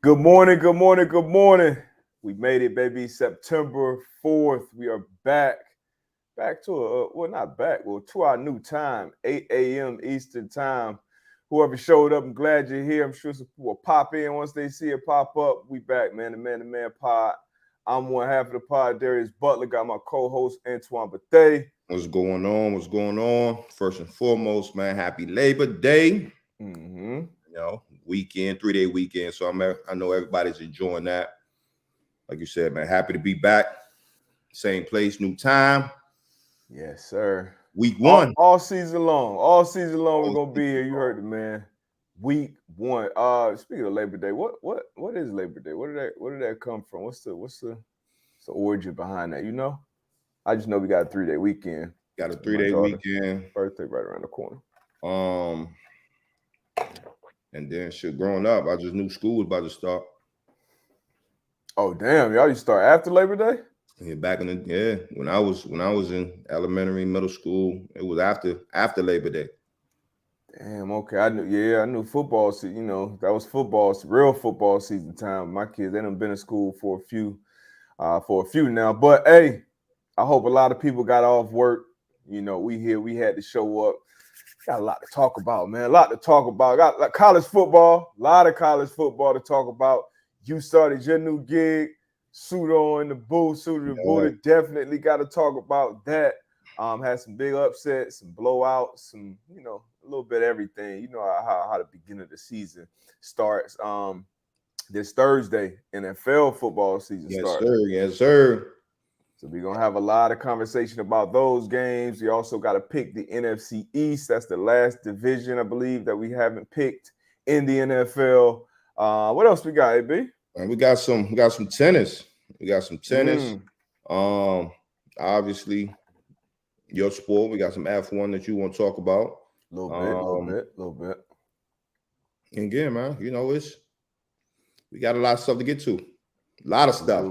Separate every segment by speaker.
Speaker 1: Good morning, good morning, good morning. We made it, baby. September 4th. We are back to to our new time, 8 a.m. Eastern time. Whoever showed up, I'm glad you're here. I'm sure some people will pop in once they see it pop up. We back, man. The man pod. I'm one half of the pod, Darius Butler. Got my co-host, Antoine Bethea.
Speaker 2: What's going on? What's going on? First and foremost, man, happy Labor Day. Weekend, 3-day weekend. So I know everybody's enjoying that. Like you said, man, happy to be back. Same place, new time.
Speaker 1: Yes, sir.
Speaker 2: Week one.
Speaker 1: All season long. We're gonna be here. You heard the man. Week one. Speaking of Labor Day, what is Labor Day? Where did that come from? What's the origin behind that? You know? I just know we got a 3-day weekend.
Speaker 2: Got a 3-day weekend.
Speaker 1: Birthday right around the corner.
Speaker 2: And then growing up, I just knew school was about to start.
Speaker 1: Oh damn, y'all you start after Labor Day?
Speaker 2: Yeah, when I was in elementary, middle school, it was after Labor Day.
Speaker 1: Damn, okay. I knew football season, you know, that was real football season time. My kids, they done been in school for a few now. But hey, I hope a lot of people got off work. You know, we had to show up. Got a lot to talk about, man. A lot to talk about. Got like college football, a lot of college football to talk about. You started your new gig, suit on the booth, Definitely got to talk about that. Had some big upsets, some blowouts, some, you know, a little bit of everything. You know how the beginning of the season starts. This Thursday, NFL football season starts.
Speaker 2: Yes, sir.
Speaker 1: So we're going to have a lot of conversation about those games. We also got to pick the NFC East. That's the last division, I believe, that we haven't picked in the NFL. What else we got, AB?
Speaker 2: We got some tennis. Obviously, your sport. We got some F1 that you want to talk about.
Speaker 1: A little bit.
Speaker 2: And again, man, you know, we got a lot of stuff to get to. A lot of stuff.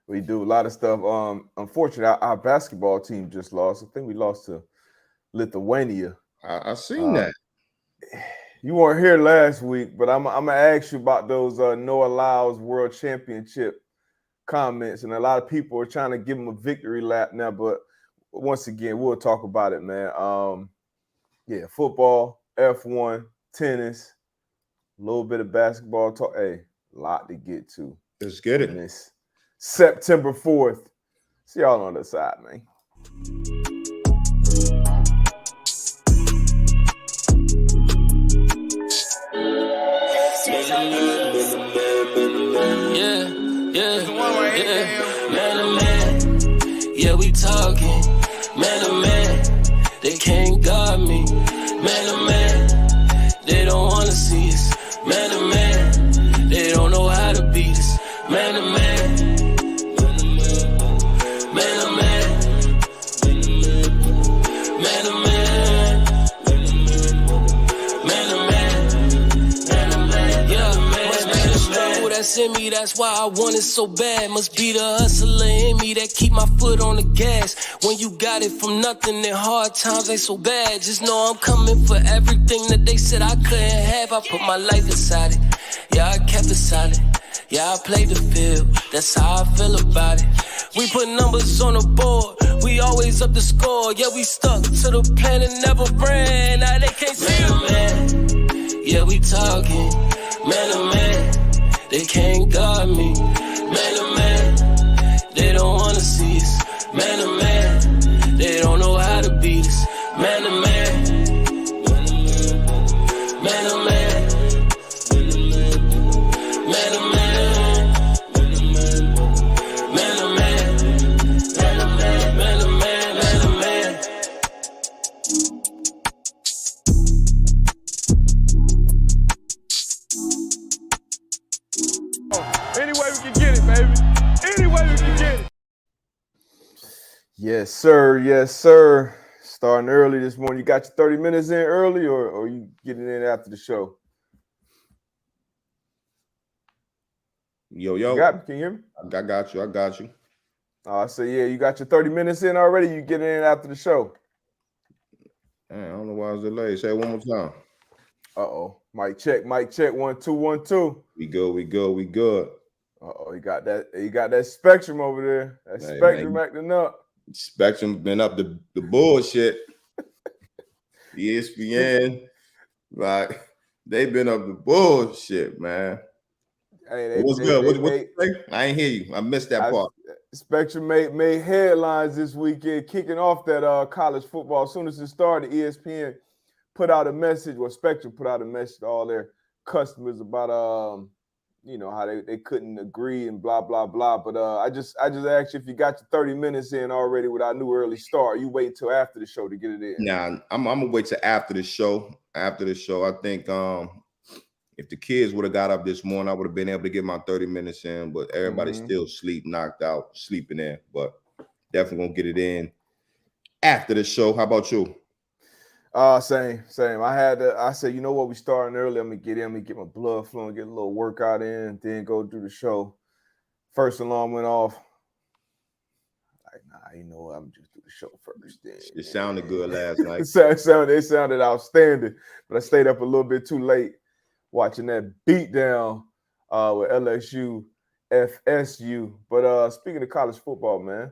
Speaker 1: We do a lot of stuff. Unfortunately, our basketball team just lost. I think we lost to Lithuania.
Speaker 2: I seen that.
Speaker 1: You weren't here last week, but I'm gonna ask you about those Noah Lyles World Championship comments, and a lot of people are trying to give him a victory lap now. But once again, we'll talk about it, man. Football, F1, tennis, a little bit of basketball talk. Hey, a lot to get to.
Speaker 2: Let's get it.
Speaker 1: September 4th. See y'all on the side, man.
Speaker 3: Yeah, we talking. Man to man, they can't guard me. Man to man, they don't wanna see us. Man to man, they don't know how to beat us. Man to man, man to man, man to man, man to man, man to man, yeah, man. Must be the struggle that's in me, that's why I want it so bad. Must be the hustler in me that keep my foot on the gas. When you got it from nothing, then hard times ain't so bad. Just know I'm coming for everything that they said I couldn't have. I put my life inside it, yeah, I kept it solid. Yeah, I played the field, that's how I feel about it. We put numbers on the board, we always up the score. Yeah, we stuck to the plan and never ran. Now they can't see us. Man, yeah, we talking. Man to man, they can't guard me. Man to man, they don't wanna see us. Man to man, they don't know how to beat us. Man to man, man to man, man to man.
Speaker 1: Anyway we can get it, baby. Anyway we can get it. Yes, sir. Yes, sir. Starting early this morning. You got your 30 minutes in early, or you getting in after the show?
Speaker 2: Yo.
Speaker 1: Can you hear me?
Speaker 2: I got you.
Speaker 1: I say, yeah, you got your 30 minutes in already? You getting in after the show?
Speaker 2: Man, I don't know why I was delayed. Say it one more time.
Speaker 1: Mic check, 1 2 1 2.
Speaker 2: We good.
Speaker 1: He got that spectrum over there. That
Speaker 2: Hey,
Speaker 1: spectrum
Speaker 2: man.
Speaker 1: acting up.
Speaker 2: Spectrum been up the bullshit. ESPN, like they been up the bullshit, man.
Speaker 1: Hey,
Speaker 2: What's good? What you say? I ain't hear you. I missed that part.
Speaker 1: Spectrum made headlines this weekend, kicking off that college football. As soon as it started, ESPN put out a message, or Spectrum put out a message to all their customers about how they couldn't agree and blah blah blah. But I just asked you if you got your 30 minutes in already with our new early start. You wait till after the show to get it in.
Speaker 2: Nah, I'm gonna wait till after the show. After the show, I think if the kids would have got up this morning, I would have been able to get my 30 minutes in. But everybody's still knocked out, sleeping in. But definitely gonna get it in after the show. How about you?
Speaker 1: Same. I said, you know what, we starting early. I'm gonna get in, get my blood flowing, get a little workout in, then go do the show. First alarm went off. Like, nah, you know what, I'm just do the show first. Then
Speaker 2: It sounded good last night.
Speaker 1: It sounded outstanding, but I stayed up a little bit too late watching that beatdown with LSU, FSU. But speaking of college football, man,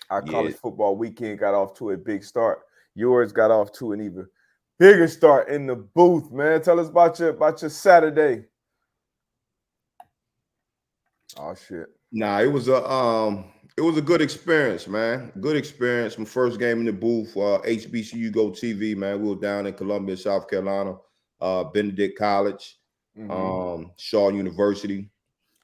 Speaker 1: our college football weekend got off to a big start. Yours got off to an even bigger start in the booth, man. Tell us about your Saturday. Oh shit.
Speaker 2: Nah, it was a good experience, man. Good experience. My first game in the booth, HBCU Go TV, man. We were down in Columbia, South Carolina, Benedict College, Shaw University.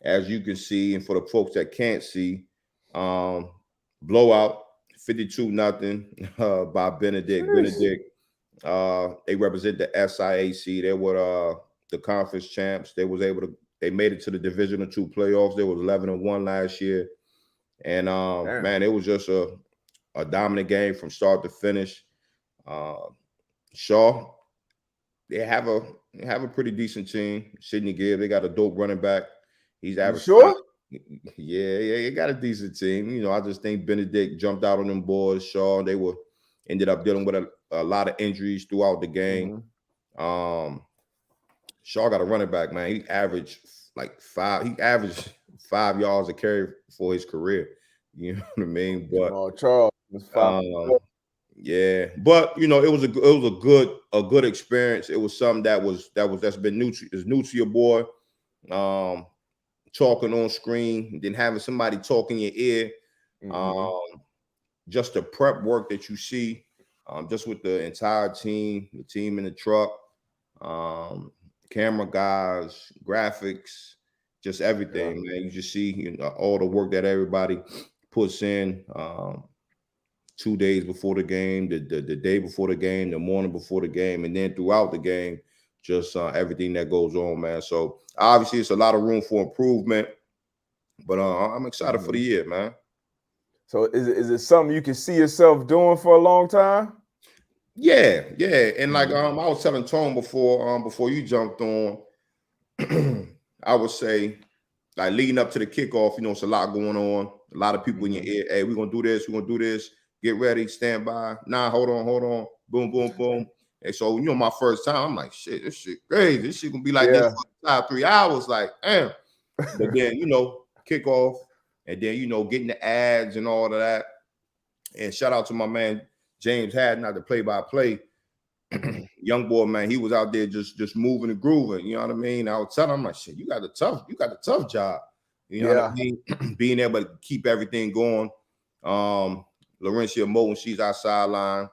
Speaker 2: As you can see, and for the folks that can't see, blowout, 52-0 by Benedict. Benedict, they represent the SIAC. They were the conference champs. They made it to the Division II playoffs. They was 11-1 last year. And man, it was just a dominant game from start to finish. Shaw, they have a pretty decent team. Sidney Gibb, they got a dope running back. He's average.
Speaker 1: Sure?
Speaker 2: Yeah, he got a decent team. You know, I just think Benedict jumped out on them boys. Shaw, they ended up dealing with a lot of injuries throughout the game. Shaw got a running back, man. He averaged 5 yards a carry for his career. You know what I mean? But
Speaker 1: Charles was 5.
Speaker 2: Yeah, but you know, it was a good experience. It was something that's been new to your boy. Talking on screen, then having somebody talk in your ear. Just the prep work that you see, just with the entire team, the team in the truck, camera guys, graphics, just everything, man. You just see all the work that everybody puts in 2 days before the game, the day before the game, the morning before the game, and then throughout the game, just everything that goes on, man. So obviously it's a lot of room for improvement, but I'm excited for the year, man.
Speaker 1: So is it something you can see yourself doing for a long time?
Speaker 2: Yeah. And like I was telling Tone before you jumped on, I would say, like, leading up to the kickoff, you know, it's a lot going on. A lot of people in your ear. Hey, we're gonna do this. Get ready, stand by. Nah, hold on. Boom. And so, you know, my first time, I'm like, shit, this shit crazy. This shit gonna be like this for 5, 3 hours. Like, damn. But then, you know, kickoff, and then, you know, getting the ads and all of that. And shout out to my man James Hadnot, the play-by-play. Young boy, man, he was out there just moving and grooving. You know what I mean? I was telling him, like, shit, you got a tough job. You know what I mean? Being able to keep everything going. Laurentia Moe, she's our sideline.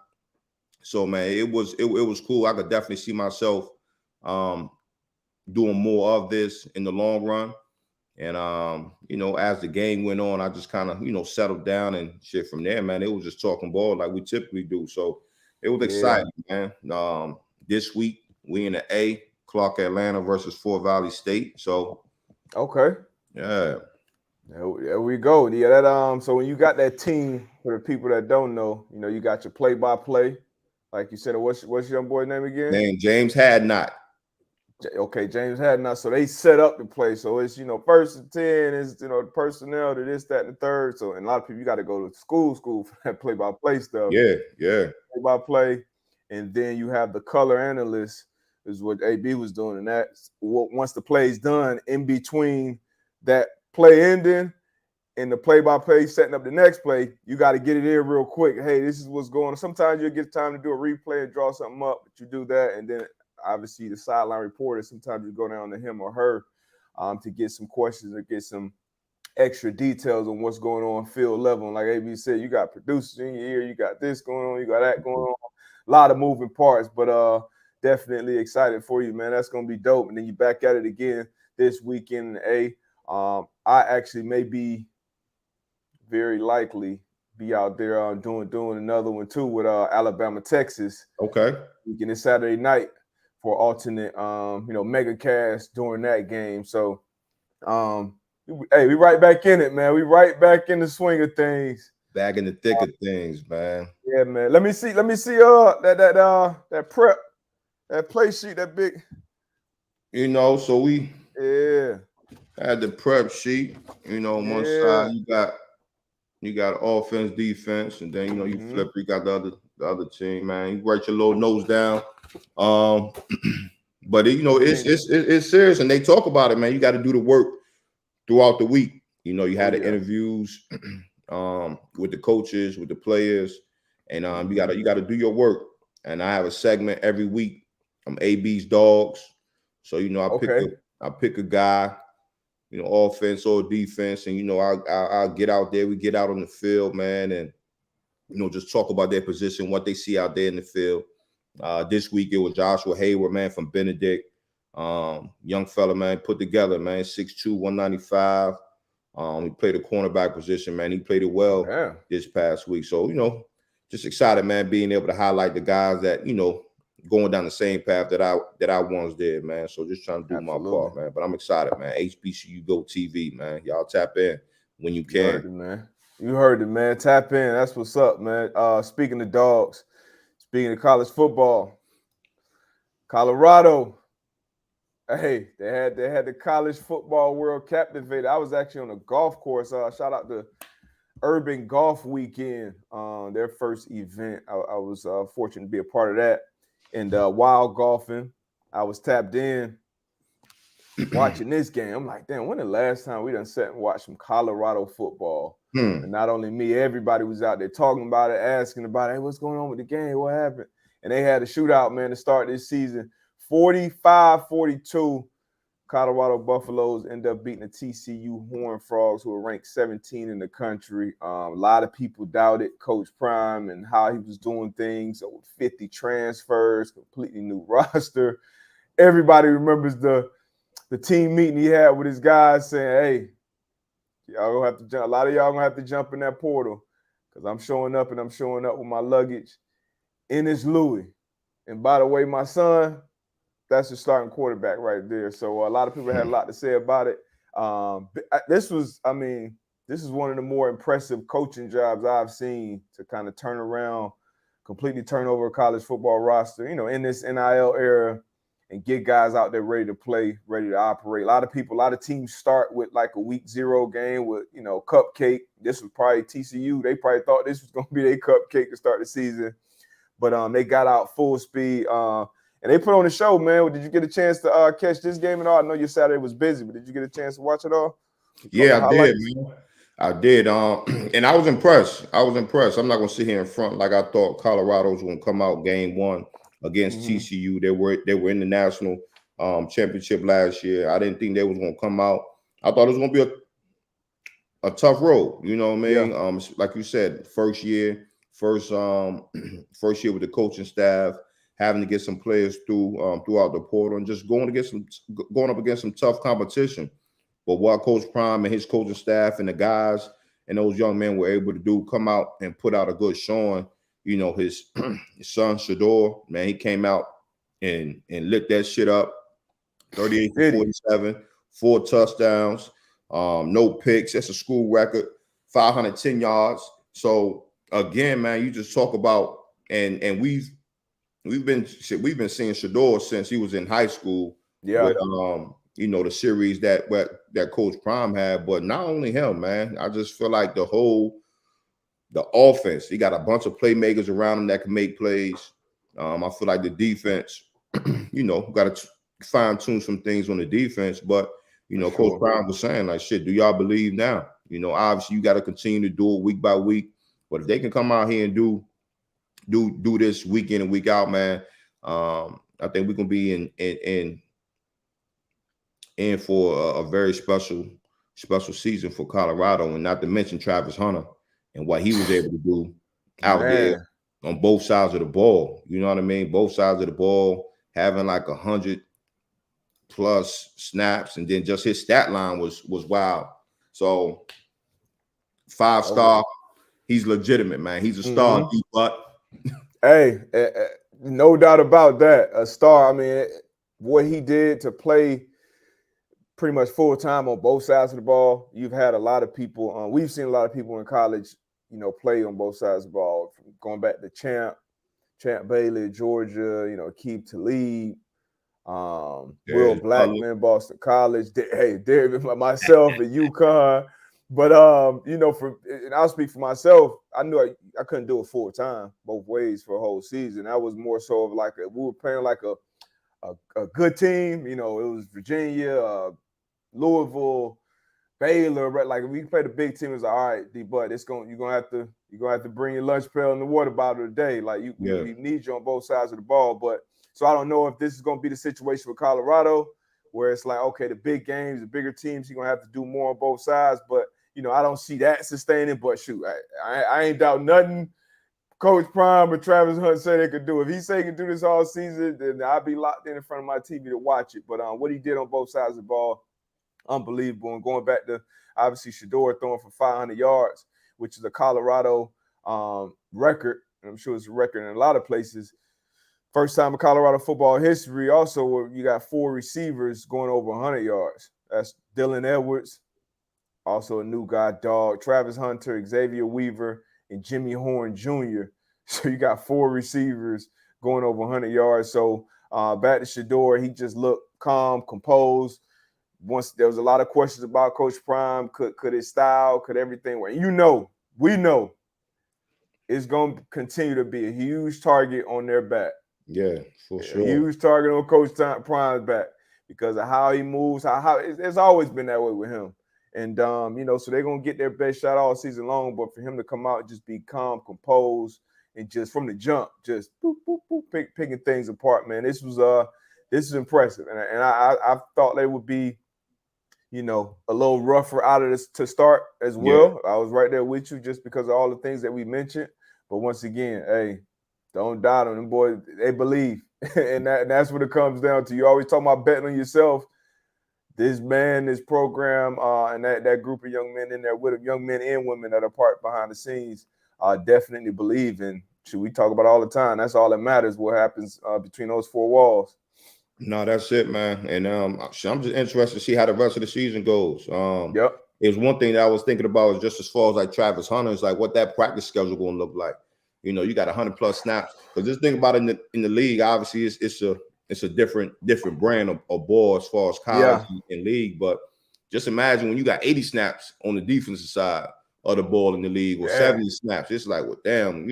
Speaker 2: So, man, it was cool. I could definitely see myself doing more of this in the long run. And you know, as the game went on, I just kind of, you know, settled down and shit from there, man. It was just talking ball like we typically do. So it was exciting, man. This week we in the A, Clark Atlanta versus Fort Valley State. So
Speaker 1: okay.
Speaker 2: Yeah.
Speaker 1: There we go. Yeah, that so when you got that team, for the people that don't know, you know, you got your play-by-play. Like you said, what's your young boy's name again?
Speaker 2: Name James Hadnot.
Speaker 1: Okay, James Hadnot. So they set up the play. So it's, you know, 1st and 10 is, you know, the personnel to this, that, and the third. So, and a lot of people, you got to go to school for that play-by-play stuff.
Speaker 2: Yeah.
Speaker 1: Play-by-play. And then you have the color analyst is what AB was doing. And that's once the play's done, in between that play ending and the play-by-play setting up the next play, you got to get it in real quick. Hey, this is what's going on. Sometimes you'll get time to do a replay and draw something up, but you do that, and then obviously the sideline reporter, sometimes you go down to him or her to get some questions or get some extra details on what's going on field level. And like AB said, you got producers in your ear, you got this going on, you got that going on. A lot of moving parts, but definitely excited for you, man. That's going to be dope. And then you back at it again this weekend in I actually may be very likely be out there doing another one too with Alabama, Texas.
Speaker 2: Okay.
Speaker 1: Weekend is Saturday night for alternate, mega cast during that game. So, hey, we right back in it, man. We right back in the swing of things.
Speaker 2: Back in the thick of things, man.
Speaker 1: Yeah, man. Let me see that prep, that play sheet, that big.
Speaker 2: So we had the prep sheet. On one side you got offense, defense, and then you flip. You got the other team, man. You write your little notes down. But it's serious, and they talk about it, man. You got to do the work throughout the week. You had the interviews with the coaches, with the players, and you got to do your work. And I have a segment every week. I'm AB's dogs, so I pick a guy, offense or defense, and I'll get out there. We get out on the field, man, and just talk about their position, what they see out there in the field. This week it was Joshua Hayward, man, from Benedict. Young fella, man, put together, man, 6'2", 195. He played the cornerback position, man. He played it well this past week. So, just excited, man, being able to highlight the guys that, going down the same path that I once did, man. So just trying to do my part, man. But I'm excited, man. HBCU Go TV, man. Y'all tap in when you can.
Speaker 1: You heard it, man. Tap in. That's what's up, man. Speaking of dogs, speaking of college football, Colorado. Hey, they had the college football world captivated. I was actually on a golf course. Shout out to Urban Golf Weekend, their first event. I was fortunate to be a part of that. And while golfing, I was tapped in watching this game. I'm like, damn, when the last time we done sat and watched some Colorado football? And not only me, everybody was out there talking about it, asking about it. Hey, what's going on with the game? What happened? And they had a shootout, man, to start this season. 45-42. Colorado Buffaloes end up beating the TCU Horned Frogs, who were ranked 17 in the country. A lot of people doubted Coach Prime and how he was doing things. 50 transfers, completely new roster. Everybody remembers the team meeting he had with his guys saying, hey, y'all gonna have to jump. A lot of y'all gonna have to jump in that portal because I'm showing up with my luggage in this Louis. And by the way, my son, that's the starting quarterback right there. So a lot of people had a lot to say about it. This is one of the more impressive coaching jobs I've seen to kind of turn around, completely turn over a college football roster, in this NIL era and get guys out there ready to play, ready to operate. A lot of teams start with like a week 0 game with, cupcake. This was probably TCU. They probably thought this was going to be their cupcake to start the season. But they got out full speed. And they put on the show, man. Did you get a chance to catch this game at all? I know your Saturday was busy, but did you get a chance to watch it all?
Speaker 2: Yeah, I did, man. I did. And I was impressed. I'm not going to sit here in front like I thought Colorado was going to come out game 1 against TCU. They were in the national championship last year. I didn't think they was going to come out. I thought it was going to be a tough road. You know what I mean? Yeah. Like you said, first year with the coaching staff, having to get some players throughout the portal and just going up against some tough competition. But what Coach Prime and his coaching staff and the guys and those young men were able to do, come out and put out a good showing. His son Shador, man, he came out and lit that shit up. 38-47, 4 touchdowns, no picks. That's a school record, 510 yards. So again, man, you just talk about and we've been seeing Shador since he was in high school. Yeah. With, the series that Coach Prime had, but not only him, man. I just feel like the offense, he got a bunch of playmakers around him that can make plays. I feel like the defense got to fine tune some things on the defense. But Coach Brown was saying like, shit, do y'all believe now? Obviously you got to continue to do it week by week. But if they can come out here and do this week in and week out, man, I think we're gonna be in for a very special season for Colorado, and not to mention Travis Hunter and what he was able to do out there on both sides of the ball. You know what I mean? Both sides of the ball, having like 100+ snaps, and then just his stat line was wild. So 5-star, he's legitimate, man. He's a star, but
Speaker 1: hey, no doubt about that. A star. I mean, what he did to play pretty much full time on both sides of the ball. You've had a lot of people. We've seen a lot of people in college, play on both sides of the ball. Going back to Champ Bailey, Georgia. Keith Talib, Will Blackman, Boston College. David, myself at UConn. But and I'll speak for myself. I knew I couldn't do it full time, both ways for a whole season. That was more so of like we were playing like a good team. It was Virginia, Louisville, Baylor. Right? Like if we played a big team, it was like, all right, D-Bud, you're gonna have to bring your lunch pail and the water bottle today. Like we need you on both sides of the ball. But so I don't know if this is gonna be the situation with Colorado, where it's like, okay, the big games, the bigger teams, you're gonna have to do more on both sides. But I don't see that sustaining. But shoot, I ain't doubt nothing Coach Prime or Travis Hunt say they could do. If he say he can do this all season, then I'll be locked in front of my TV to watch it. But what he did on both sides of the ball, unbelievable. And going back to obviously Shedeur throwing for 500 yards, which is a Colorado record. And I'm sure it's a record in a lot of places. First time in Colorado football history. Also, you got 4 receivers going over 100 yards. That's Dylan Edwards, also a new guy, Dog, Travis Hunter, Xavier Weaver, and Jimmy Horn Jr. So you got 4 receivers going over 100 yards. So back to Shedeur, he just looked calm, composed. Once there was a lot of questions about Coach Prime, could his style, could everything work? We know it's going to continue to be a huge target on their back.
Speaker 2: Yeah, for sure.
Speaker 1: A huge target on Coach Prime's back because of how he moves. How it's always been that way with him. And, so they're going to get their best shot all season long. But for him to come out and just be calm, composed, and just from the jump, just boop, boop, boop, picking things apart, man. This is impressive. And I thought they would be, a little rougher out of this to start as well. Yeah. I was right there with you just because of all the things that we mentioned. But once again, hey, don't doubt on them, boys. They believe. and that's what it comes down to. You always talking about betting on yourself. This program, and that group of young men in there with them, young men and women that are part behind the scenes, definitely believe in. We talk about it all the time. That's all that matters, what happens between those 4 walls.
Speaker 2: No, that's it, man. And I'm just interested to see how the rest of the season goes.
Speaker 1: Yep.
Speaker 2: It was one thing that I was thinking about is just as far as like Travis Hunter, is like what that practice schedule going to look like. You got 100+ snaps. Because this thing about it in the league, obviously, it's a different brand of ball as far as college and league. But just imagine when you got 80 snaps on the defensive side of the ball in the league, or 70 snaps. It's like, well, damn,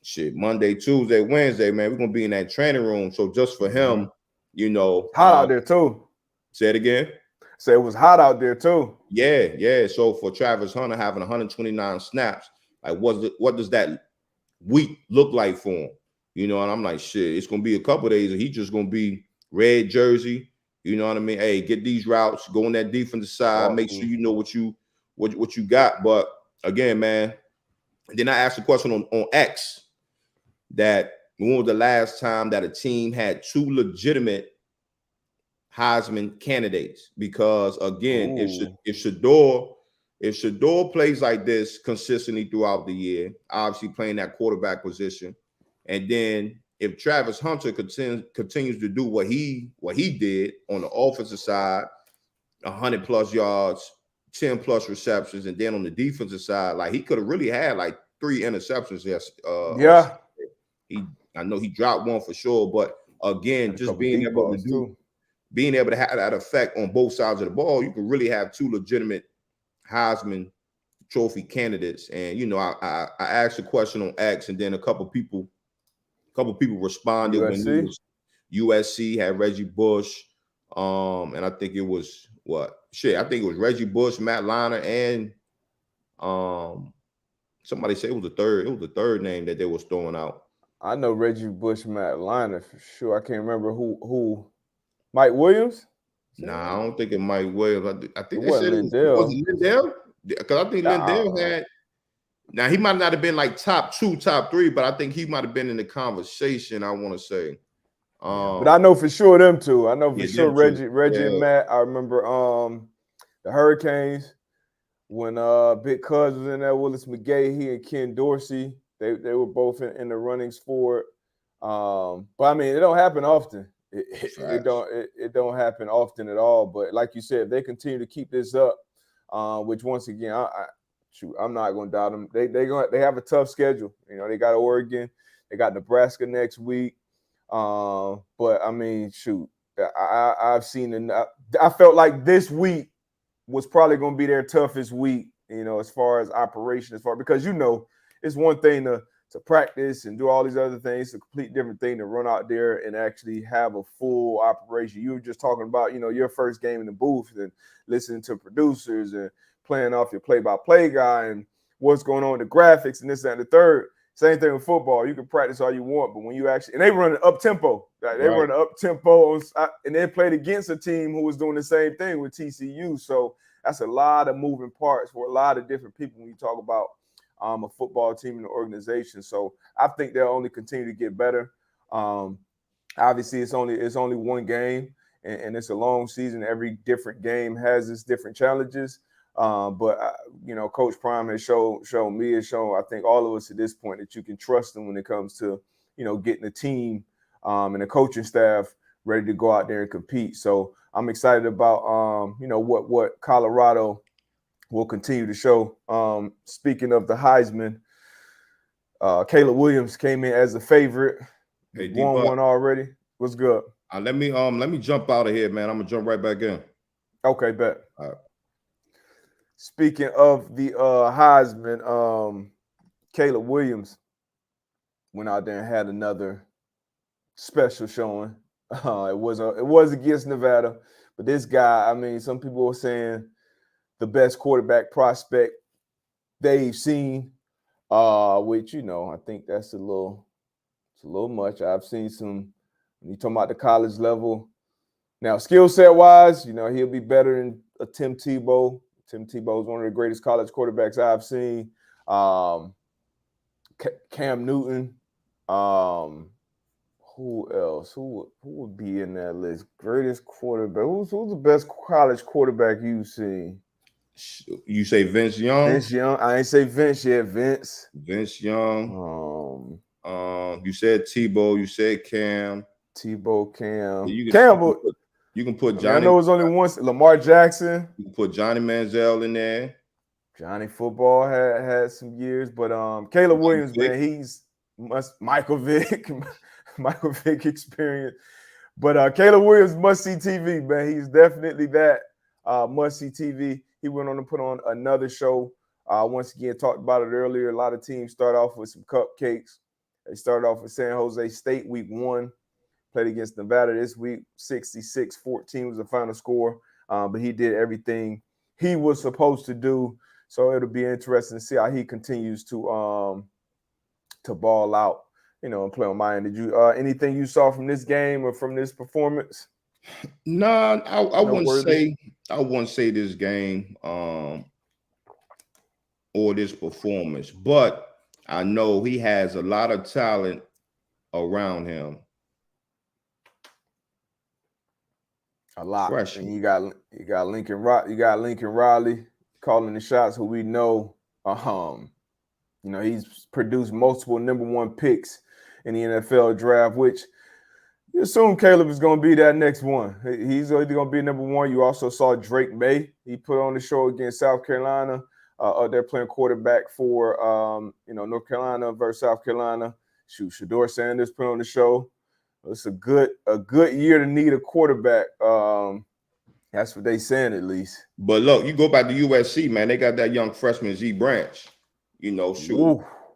Speaker 2: shit, Monday, Tuesday, Wednesday, man, we're going to be in that training room. So just for him,
Speaker 1: hot out there too.
Speaker 2: Say it again.
Speaker 1: Say it was hot out there too.
Speaker 2: Yeah. So for Travis Hunter having 129 snaps, like what does that week look like for him? And I'm like, shit, it's gonna be a couple of days and he's just gonna be red jersey. You know what I mean? Hey, get these routes, go on that defensive side, make sure you know what you got. But again, man, then I asked a question on X that when was the last time that a team had 2 legitimate Heisman candidates? Because again, if Shedeur plays like this consistently throughout the year, obviously playing that quarterback position, and then if Travis Hunter continues to do what he did on the offensive side, 100+ yards, 10+ receptions, and then on the defensive side, like he could have really had like 3 interceptions. Yes, I know he dropped one for sure, but again, just being able to have that effect on both sides of the ball, you can really have 2 legitimate Heisman Trophy candidates. And I asked a question on X, and then a couple people responded USC had Reggie Bush. And I think it was I think it was Reggie Bush, Matt Leinart, and somebody said it was the third. It was the third name that they was throwing out.
Speaker 1: I know Reggie Bush, Matt Leinart for sure. I can't remember who. Mike Williams?
Speaker 2: Nah, I don't think it Mike Williams. I think
Speaker 1: it
Speaker 2: they said
Speaker 1: Lindell.
Speaker 2: Was it Lindell? Because I think Lindell had. Now he might not have been like top 2, top 3, but I think he might have been in the conversation. I want to say.
Speaker 1: But I know for sure them two. I know for sure Reggie and Matt. I remember the Hurricanes when Big Cuz was in there, Willis McGahee, he and Ken Dorsey. They were both in the runnings for it. But I mean, it don't happen often. It don't happen often at all. But like you said, if they continue to keep this up, which once again, I'm not going to doubt them. They have a tough schedule. You know, they got Oregon, they got Nebraska next week. But I mean, I've seen enough. I felt like this week was probably going to be their toughest week. You know, as far as operation, because you know, it's one thing to practice and do all these other things. It's a complete different thing to run out there and actually have a full operation. You were just talking about, you know, your first game in the booth and listening to producers and playing off your play-by-play guy and what's going on with the graphics and this, that, and the third. Same thing with football. You can practice all you want, but when you actually – and they run up tempo. Like they run up tempo, and they played against a team who was doing the same thing with TCU. So that's a lot of moving parts for a lot of different people when you talk about a football team and the organization. So I think they'll only continue to get better. Obviously, it's only one game, and it's a long season. Every different game has its different challenges. But you know, Coach Prime has shown me, I think all of us at this point, that you can trust them when it comes to, you know, getting the team and the coaching staff ready to go out there and compete. So I'm excited about you know, what Colorado will continue to show. Speaking of the Heisman, Caleb Williams came in as a favorite. Won one already. What's good?
Speaker 2: Let me jump out of here, man. I'm gonna jump right back in.
Speaker 1: Okay, bet. All right. Speaking of the Heisman, Caleb Williams went out there and had another special showing. It was against Nevada, but this guy, I mean, some people were saying the best quarterback prospect they've seen, which, you know, I think that's a little much. I've seen some, when you talking about the college level. Now, skill set wise, you know, he'll be better than a Tim Tebow. Tim Tebow is one of the greatest college quarterbacks I've seen. Cam Newton. Who else? Who would be in that list? Greatest quarterback. Who's the best college quarterback you've seen?
Speaker 2: You say Vince Young?
Speaker 1: Vince Young. I ain't say Vince yet. Vince
Speaker 2: Young. You said Tebow. You said Cam.
Speaker 1: Tebow, Cam.
Speaker 2: You can put Johnny.
Speaker 1: I know it was only once. Lamar Jackson.
Speaker 2: You can put Johnny Manziel in there.
Speaker 1: Johnny Football had some years, but Caleb Williams, man, he's Michael Vick experience. But Caleb Williams must-see TV, man. He's definitely that must-see TV. He went on to put on another show. Once again, talked about it earlier. A lot of teams start off with some cupcakes. They started off with San Jose State week 1. Played against Nevada this week. 66-14 was the final score. But he did everything he was supposed to do. So it'll be interesting to see how he continues to ball out, you know, and play on Miami. Did you anything you saw from this game or from this performance?
Speaker 2: No, I wouldn't say this game or this performance, but I know he has a lot of talent around him.
Speaker 1: A lot. Fresh. And you got Lincoln Riley calling the shots, who we know, you know, he's produced multiple number 1 picks in the NFL draft, which you assume Caleb is going to be that next one. He's either going to be number 1. You also saw Drake May. He put on the show against South Carolina. They're playing quarterback for, you know, North Carolina versus South Carolina. Shedeur Sanders put on the show. It's a good year to need a quarterback. That's what they saying, at least.
Speaker 2: But look, you go back to USC, man. They got that young freshman Z Branch. You know,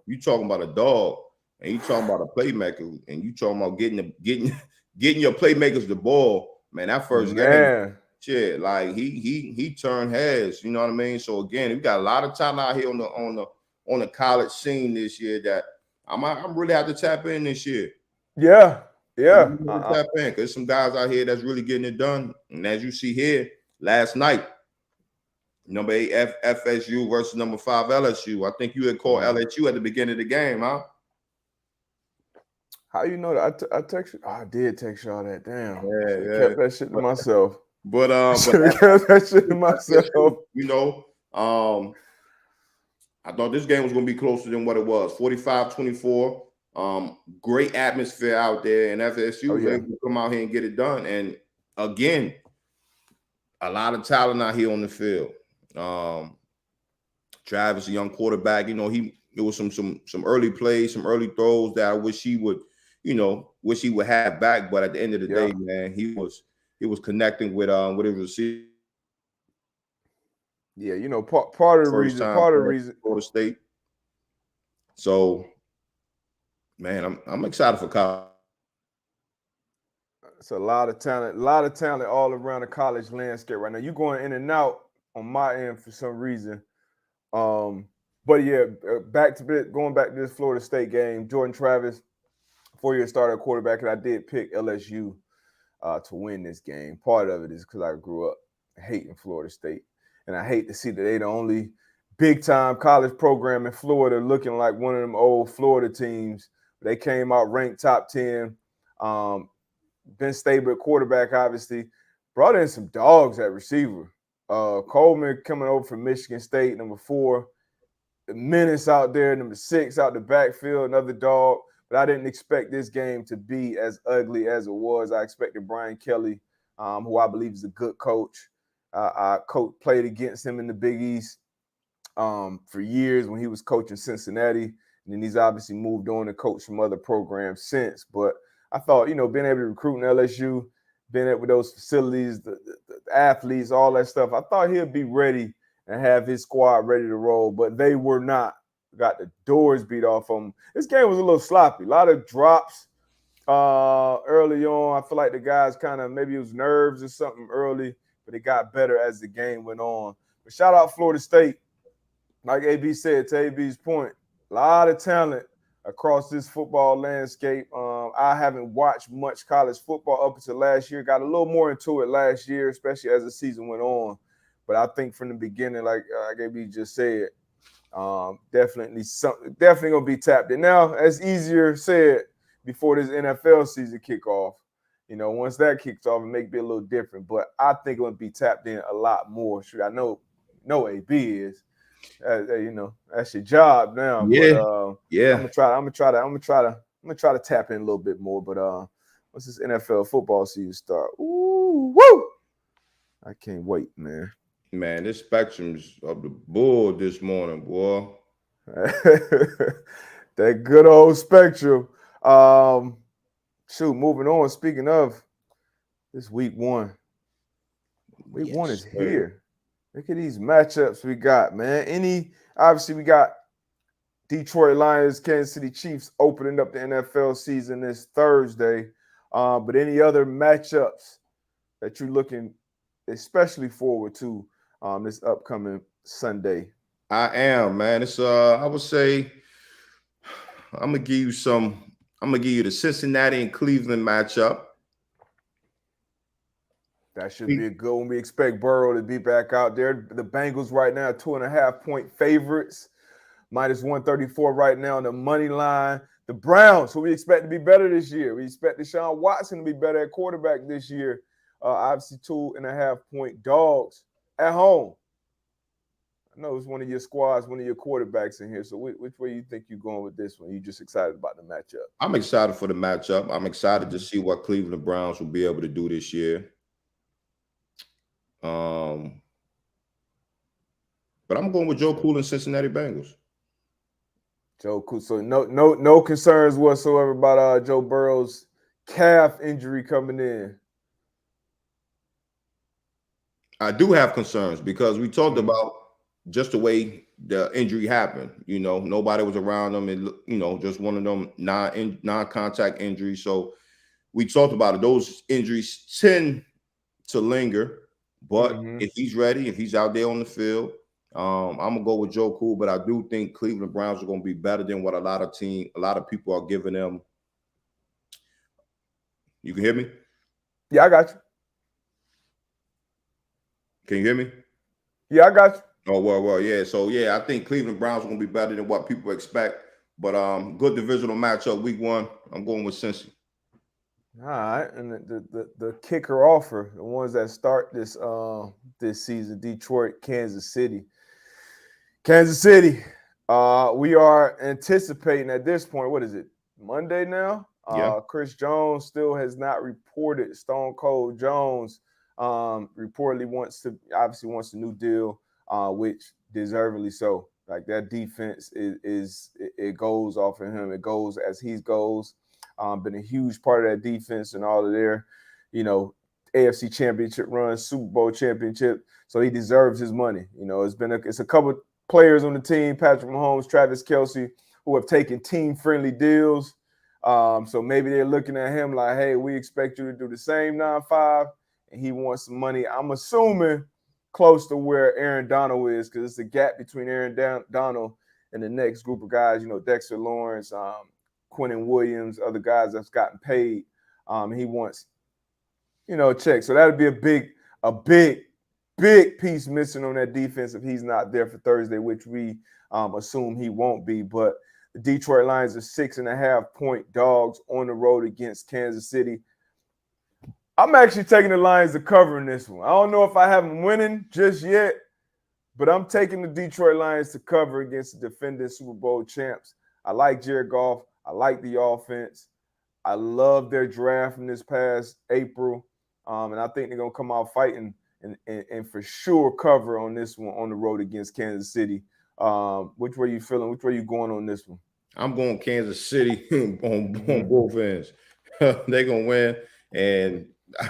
Speaker 2: you talking about a dog, and you talking about a playmaker, and you talking about getting getting your playmakers the ball, man. That first game, shit, like he turned heads. You know what I mean? So again, we got a lot of talent out here on the college scene this year that I'm really have to tap in this year.
Speaker 1: Yeah.
Speaker 2: Tap in because some guys out here that's really getting it done. And as you see here, last night, number 8 FSU versus number 5 LSU. I think you had called LSU at the beginning of the game, huh?
Speaker 1: How you know that? I text you. Oh, I did text y'all that. Damn.
Speaker 2: Yeah.
Speaker 1: Kept that shit to myself.
Speaker 2: But
Speaker 1: kept that shit to myself.
Speaker 2: You know, I thought this game was going to be closer than what it was. 45-24. Great atmosphere out there, and FSU was able to come out here and get it done. And again, a lot of talent out here on the field. Travis, a young quarterback, you know, there was some early plays, some early throws that I wish he would have back. But at the end of the day, man, he was connecting with his receiver.
Speaker 1: Yeah, you know, part of the reason
Speaker 2: Florida State. So, man, I'm excited for college.
Speaker 1: It's a lot of talent all around the college landscape right now. You're going in and out on my end for some reason. But yeah, going back to this Florida State game, Jordan Travis, 4-year starter quarterback, and I did pick LSU to win this game. Part of it is because I grew up hating Florida State, and I hate to see that they the only big-time college program in Florida looking like one of them old Florida teams. They came out ranked top 10. Ben Stabler, quarterback, obviously, brought in some dogs at receiver. Coleman coming over from Michigan State, number 4. The Menace out there, number 6 out the backfield, another dog. But I didn't expect this game to be as ugly as it was. I expected Brian Kelly, who I believe is a good coach. I played against him in the Big East for years when he was coaching Cincinnati. And then he's obviously moved on to coach some other programs since. But I thought, you know, being able to recruit in LSU, being able with those facilities, the athletes, all that stuff, I thought he'd be ready and have his squad ready to roll. But they were not. Got the doors beat off them. This game was a little sloppy. A lot of drops early on. I feel like the guys kind of, maybe it was nerves or something early, but it got better as the game went on. But shout out Florida State. Like AB said, to AB's point, a lot of talent across this football landscape. I haven't watched much college football up until last year. Got a little more into it last year, especially as the season went on. But I think from the beginning, like AB just said, definitely gonna be tapped in. Now, as easier said before this NFL season kickoff. You know, once that kicks off, it may be a little different. But I think it would be tapped in a lot more. Shoot, I know AB is. You know, that's your job now.
Speaker 2: Yeah,
Speaker 1: but,
Speaker 2: yeah.
Speaker 1: I'm gonna try to tap in a little bit more. But once this NFL football season start, woo! I can't wait, man.
Speaker 2: Man, this spectrum's of the bull this morning, boy.
Speaker 1: That good old spectrum. Moving on. Speaking of this week 1. Week 1 is here. Look at these matchups we got, man. Obviously, we got Detroit Lions, Kansas City Chiefs opening up the NFL season this Thursday. But any other matchups that you're looking especially forward to this upcoming Sunday?
Speaker 2: I am, man. It's I would say I'm gonna give you the Cincinnati and Cleveland matchup.
Speaker 1: That should be a good one. We expect Burrow to be back out there. The Bengals right now 2.5-point favorites, -134 right now on the money line. The Browns, who we expect to be better this year. We expect Deshaun Watson to be better at quarterback this year. Obviously 2.5-point dogs at home. I know it's one of your squads, one of your quarterbacks in here. So which way you think you're going with this one? You just excited about the matchup?
Speaker 2: I'm excited for the matchup. I'm excited to see what Cleveland Browns will be able to do this year. But I'm going with Joe Cool and Cincinnati Bengals.
Speaker 1: Joe Cool. So no concerns whatsoever about Joe Burrow's calf injury coming in.
Speaker 2: I do have concerns because we talked about just the way the injury happened. You know, nobody was around him, and you know, just one of them non-contact injuries. So we talked about it. Those injuries tend to linger, but if he's ready, if he's out there on the field, I'm gonna go with Joe Cool. But I do think Cleveland Browns are gonna be better than what a lot of people are giving them. You can hear me?
Speaker 1: Yeah, I got you.
Speaker 2: Can you hear me?
Speaker 1: Yeah, I got you.
Speaker 2: Oh, well, yeah. So, yeah, I think Cleveland Browns are going to be better than what people expect. But good divisional matchup week 1. I'm going with Cincy.
Speaker 1: All right, and the kicker offer, the ones that start this this season, Detroit, Kansas City. Kansas City, we are anticipating at this point, what is it, Monday now?
Speaker 2: Yeah.
Speaker 1: Chris Jones still has not reported. Stone Cold Jones reportedly wants a new deal, which deservedly so. Like that defense it goes off of him. It goes as he goes. Been a huge part of that defense and all of their, AFC Championship run, Super Bowl championship. So he deserves his money. It's a couple players on the team, Patrick Mahomes, Travis Kelce, who have taken team-friendly deals. So maybe they're looking at him like, hey, we expect you to do the same 9-5, and he wants some money. I'm assuming close to where Aaron Donald is, because it's a gap between Aaron Donald and the next group of guys, Dexter Lawrence, Quinnen Williams, other guys that's gotten paid. He wants, a check. So that would be a big piece missing on that defense if he's not there for Thursday, which we assume he won't be. But the Detroit Lions are 6.5-point dogs on the road against Kansas City. I'm actually taking the Lions to cover in this one. I don't know if I have them winning just yet, but I'm taking the Detroit Lions to cover against the defending Super Bowl champs. I like Jared Goff. I like the offense. I love their draft from this past April, and I think they're going to come out fighting and for sure cover on this one on the road against Kansas City. Which way you feeling? Which way you going on this one?
Speaker 2: I'm going Kansas City on both ends. They're going to win, and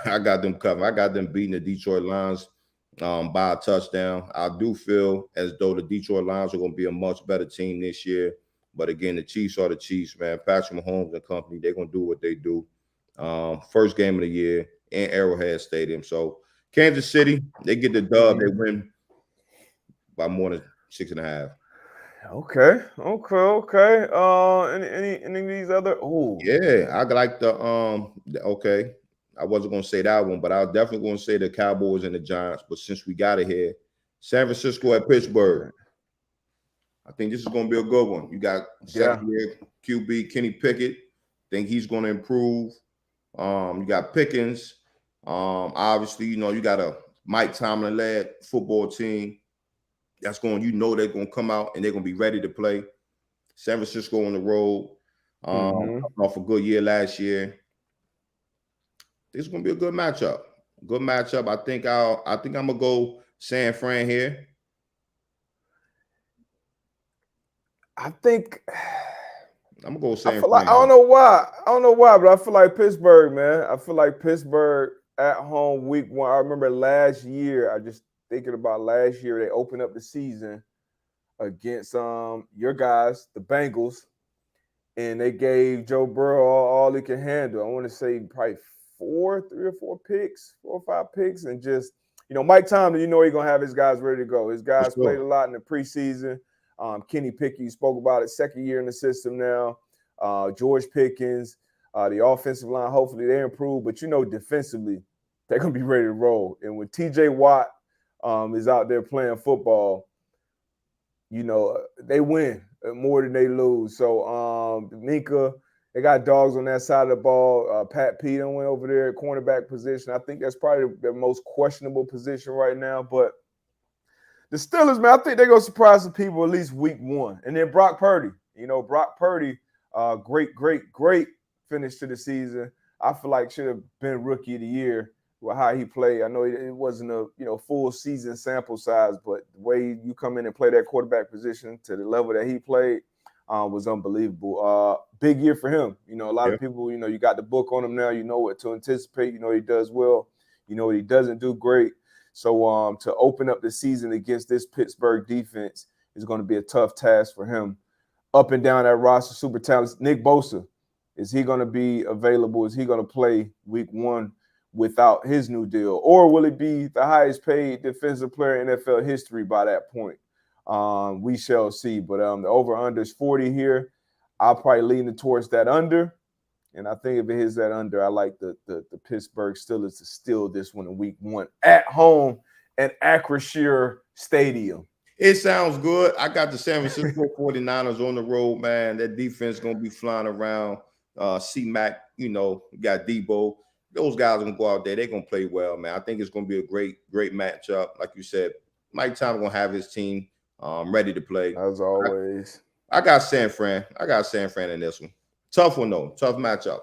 Speaker 2: I got them covered. I got them beating the Detroit Lions by a touchdown. I do feel as though the Detroit Lions are going to be a much better team this year. But again, the Chiefs are the Chiefs, man. Patrick Mahomes and company, they're going to do what they do. First game of the year in Arrowhead Stadium. So Kansas City, they get the dub. They win by more than 6.5.
Speaker 1: Okay. Any of these other? Oh,
Speaker 2: yeah. I like the okay. I wasn't gonna say that one, but I was definitely gonna say the Cowboys and the Giants. But since we got it here, San Francisco at Pittsburgh. I think this is gonna be a good one. You got second-year QB Kenny Pickett. Think he's gonna improve. You got Pickens. Obviously, you got a Mike Tomlin-led football team. That's they're going to come out and they're going to be ready to play. San Francisco on the road. Off a good year last year. This is going to be a good matchup. I think I'm going to go San Fran here.
Speaker 1: I think
Speaker 2: I'm going to go San Fran.
Speaker 1: I don't know why, but I feel like Pittsburgh, man. I feel like Pittsburgh at home week 1. I remember last year, thinking about last year, they opened up the season against your guys, the Bengals, and they gave Joe Burrow all he can handle. I want to say probably 3 or 4 picks, 4 or 5 picks, and just, Mike Tomlin, he's going to have his guys ready to go. His guys played a lot in the preseason. Kenny Pickett, you spoke about it, second year in the system now. George Pickens, the offensive line, hopefully they improve, but defensively, they're going to be ready to roll. And when TJ Watt is out there playing football, they win more than they lose. So Minka, they got dogs on that side of the ball. Pat Pete went over there at cornerback position. I think that's probably the most questionable position right now. But the Steelers, man, I think they're going to surprise some people at least week 1. And then Brock Purdy. Brock Purdy, great finish to the season. I feel like should have been Rookie of the Year with how he played. I know it wasn't a full season sample size, but the way you come in and play that quarterback position to the level that he played was unbelievable. Big year for him. A lot of people, you got the book on him now. You know what to anticipate. He does well. What he doesn't do great. So to open up the season against this Pittsburgh defense is going to be a tough task for him. Up and down that roster, super talented. Nick Bosa, Is he going to be available? Is he going to play week 1 without his new deal? Or will it be the highest paid defensive player in NFL history by that point? We shall see. But the over-under is 40 here. I'll probably lean towards that under. And I think if it hits that under, I like the Pittsburgh Steelers to steal this one in week 1 at home at Acrisure Stadium.
Speaker 2: It sounds good. I got the San Francisco 49ers on the road, man. That defense is going to be flying around. C-Mac, got Debo. Those guys are going to go out there. They're going to play well, man. I think it's going to be a great matchup. Like you said, Mike Tomlin's going to have his team ready to play.
Speaker 1: As always.
Speaker 2: I got San Fran. I got San Fran in this one. Tough one, though. Tough matchup.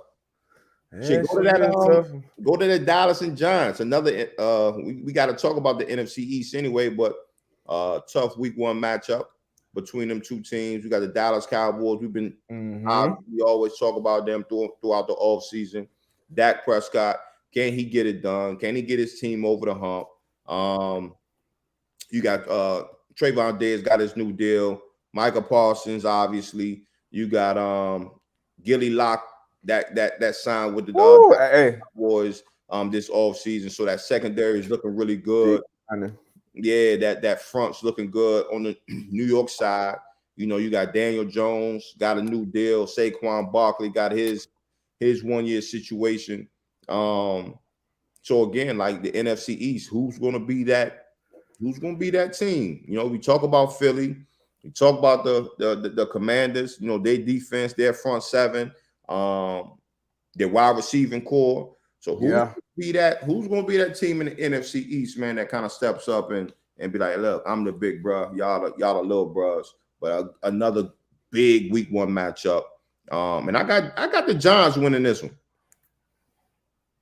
Speaker 1: Yeah,
Speaker 2: go to the Dallas and Giants. Another we got to talk about the NFC East anyway, but tough week 1 matchup between them two teams. We got the Dallas Cowboys. We've been we always talk about them throughout the offseason. Dak Prescott, can he get it done? Can he get his team over the hump? You got Trayvon Diggs got his new deal. Micah Parsons, obviously. You got Gilly Lock that signed with the Cowboys this offseason. So that secondary is looking really good. Yeah, that front's looking good on the New York side. You got Daniel Jones, got a new deal. Saquon Barkley got his 1-year situation. So again, like the NFC East, who's going to be that team? We talk about Philly. We talk about the Commanders, their defense, their front seven, their wide receiving core. So who's going to be that team in the NFC East, man, that kind of steps up and be like, look, I'm the big bro, y'all the little bros. But another big week 1 matchup. And I got the Giants winning this one.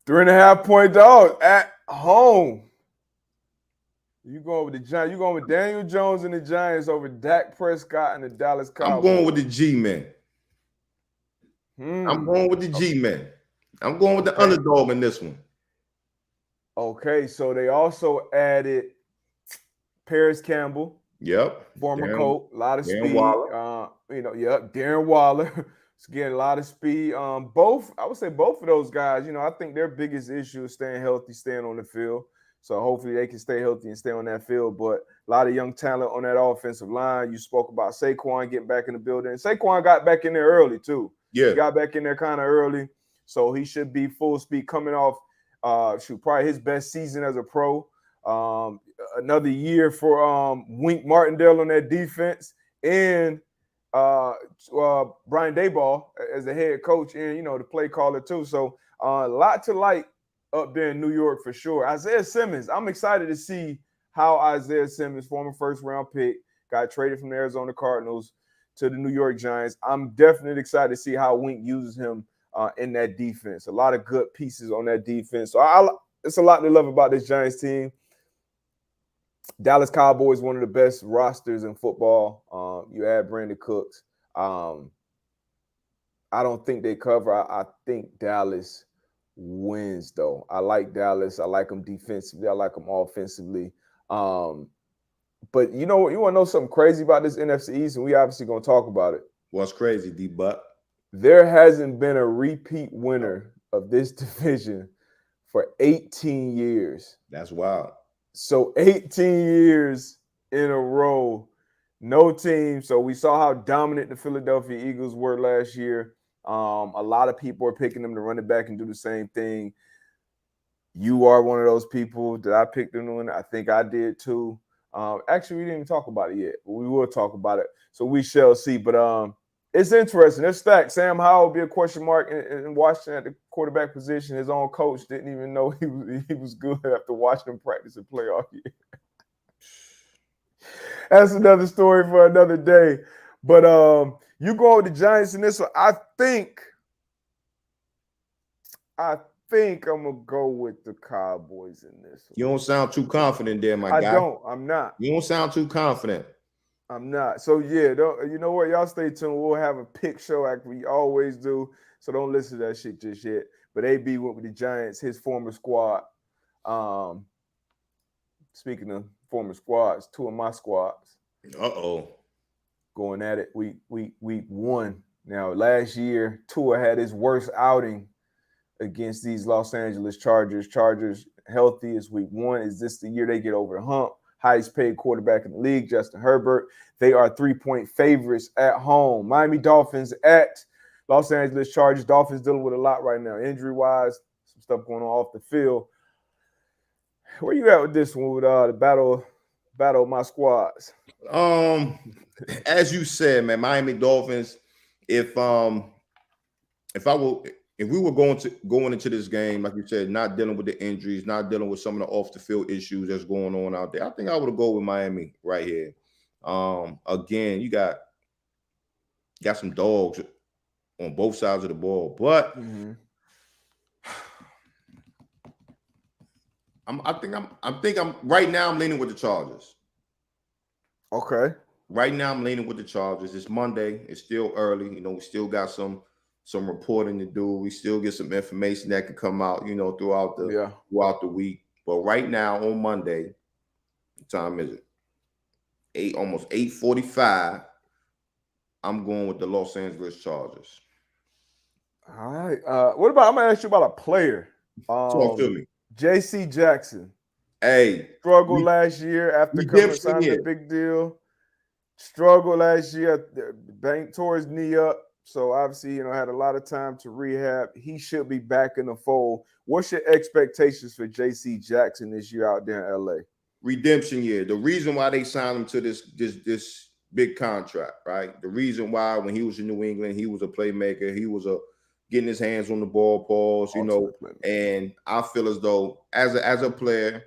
Speaker 1: 3.5-point dog at home. You going with the Giants? You going with Daniel Jones and the Giants over Dak Prescott and the Dallas Cowboys?
Speaker 2: I'm going with the G-men. I'm going with the G-men. I'm going with the underdog in this one.
Speaker 1: Okay, so they also added Paris Campbell.
Speaker 2: Yep.
Speaker 1: Former Colt, a lot of
Speaker 2: Darren
Speaker 1: speed.
Speaker 2: Waller.
Speaker 1: Darren Waller. It's getting a lot of speed. I would say both of those guys, I think their biggest issue is staying healthy, staying on the field. So hopefully they can stay healthy and stay on that field. But a lot of young talent on that offensive line. You spoke about Saquon getting back in the building. Saquon got back in there early too.
Speaker 2: Yeah.
Speaker 1: He got back in there kind of early. So he should be full speed coming off probably his best season as a pro. Another year for Wink Martindale on that defense. And Brian Daboll as the head coach and, the play caller too. So a lot to like up there in New York for sure. Isaiah Simmons, I'm excited to see how Isaiah Simmons, former first-round pick, got traded from the Arizona Cardinals to the New York Giants. I'm definitely excited to see how Wink uses him in that defense. A lot of good pieces on that defense. So it's a lot to love about this Giants team. Dallas Cowboys, one of the best rosters in football. You add Brandon Cooks. I don't think they cover. I think Dallas wins, though. I like Dallas. I like them defensively. I like them offensively. But you want to know something crazy about this NFC East, and we obviously going to talk about it.
Speaker 2: What's crazy, D-Buck?
Speaker 1: There hasn't been a repeat winner of this division for 18 years.
Speaker 2: That's wild.
Speaker 1: So 18 years in a row, no team. So we saw how dominant the Philadelphia Eagles were last year. A lot of people are picking them to run it back and do the same thing. You are one of those people that I picked them to win. I think I did too. Actually, we didn't even talk about it yet, but we will talk about it. So we shall see. But it's interesting. It's stacked. Sam Howell will be a question mark in Washington at the quarterback position. His own coach didn't even know he was good after watching him practice and play all year. That's another story for another day. But you go with the Giants in this one. I think I'm gonna go with the Cowboys in this one.
Speaker 2: You don't sound too confident there, my guy.
Speaker 1: I don't. I'm not.
Speaker 2: You don't sound too confident.
Speaker 1: I'm not. So yeah, you know what? Y'all stay tuned. We'll have a pick show like we always do. So don't listen to that shit just yet. But AB went with the Giants, his former squad. Speaking of former squads, 2 of my squads.
Speaker 2: Uh-oh.
Speaker 1: Going at it week 1. Now, last year, Tua had his worst outing against these Los Angeles Chargers. Chargers healthy is week 1. Is this the year they get over the hump? Highest paid quarterback in the league, Justin Herbert. They are 3-point favorites at home. Miami Dolphins at Los Angeles Chargers. Dolphins dealing with a lot right now, injury-wise, some stuff going on off the field. Where you at with this one with the battle of my squads?
Speaker 2: As you said, man, Miami Dolphins. If we were going into this game, like you said, not dealing with the injuries, not dealing with some of the off the field issues that's going on out there, I think I would go with Miami right here. Again, you got some dogs on both sides of the ball, but I'm right now I'm leaning with the Chargers.
Speaker 1: Okay.
Speaker 2: Right now I'm leaning with the Chargers. It's Monday. It's still early. You know, we still got some reporting to do. We still get some information that can come out, you know, throughout the week. But right now on Monday, what time is it? Almost 8:45. I'm going with the Los Angeles Chargers.
Speaker 1: All right. What about? I'm gonna ask you about a player.
Speaker 2: Talk to me.
Speaker 1: J.C. Jackson.
Speaker 2: Hey,
Speaker 1: struggled last year after coming signing a big deal. Struggled last year. Bank tore his knee up. So obviously, you know, had a lot of time to rehab. He should be back in the fold. What's your expectations for J.C. Jackson this year out there in L.A.?
Speaker 2: Redemption year. The reason why they signed him to this big contract, right? The reason why when he was in New England, he was a playmaker. He was getting his hands on the ball, Pauls, you know. And I feel as though as a player,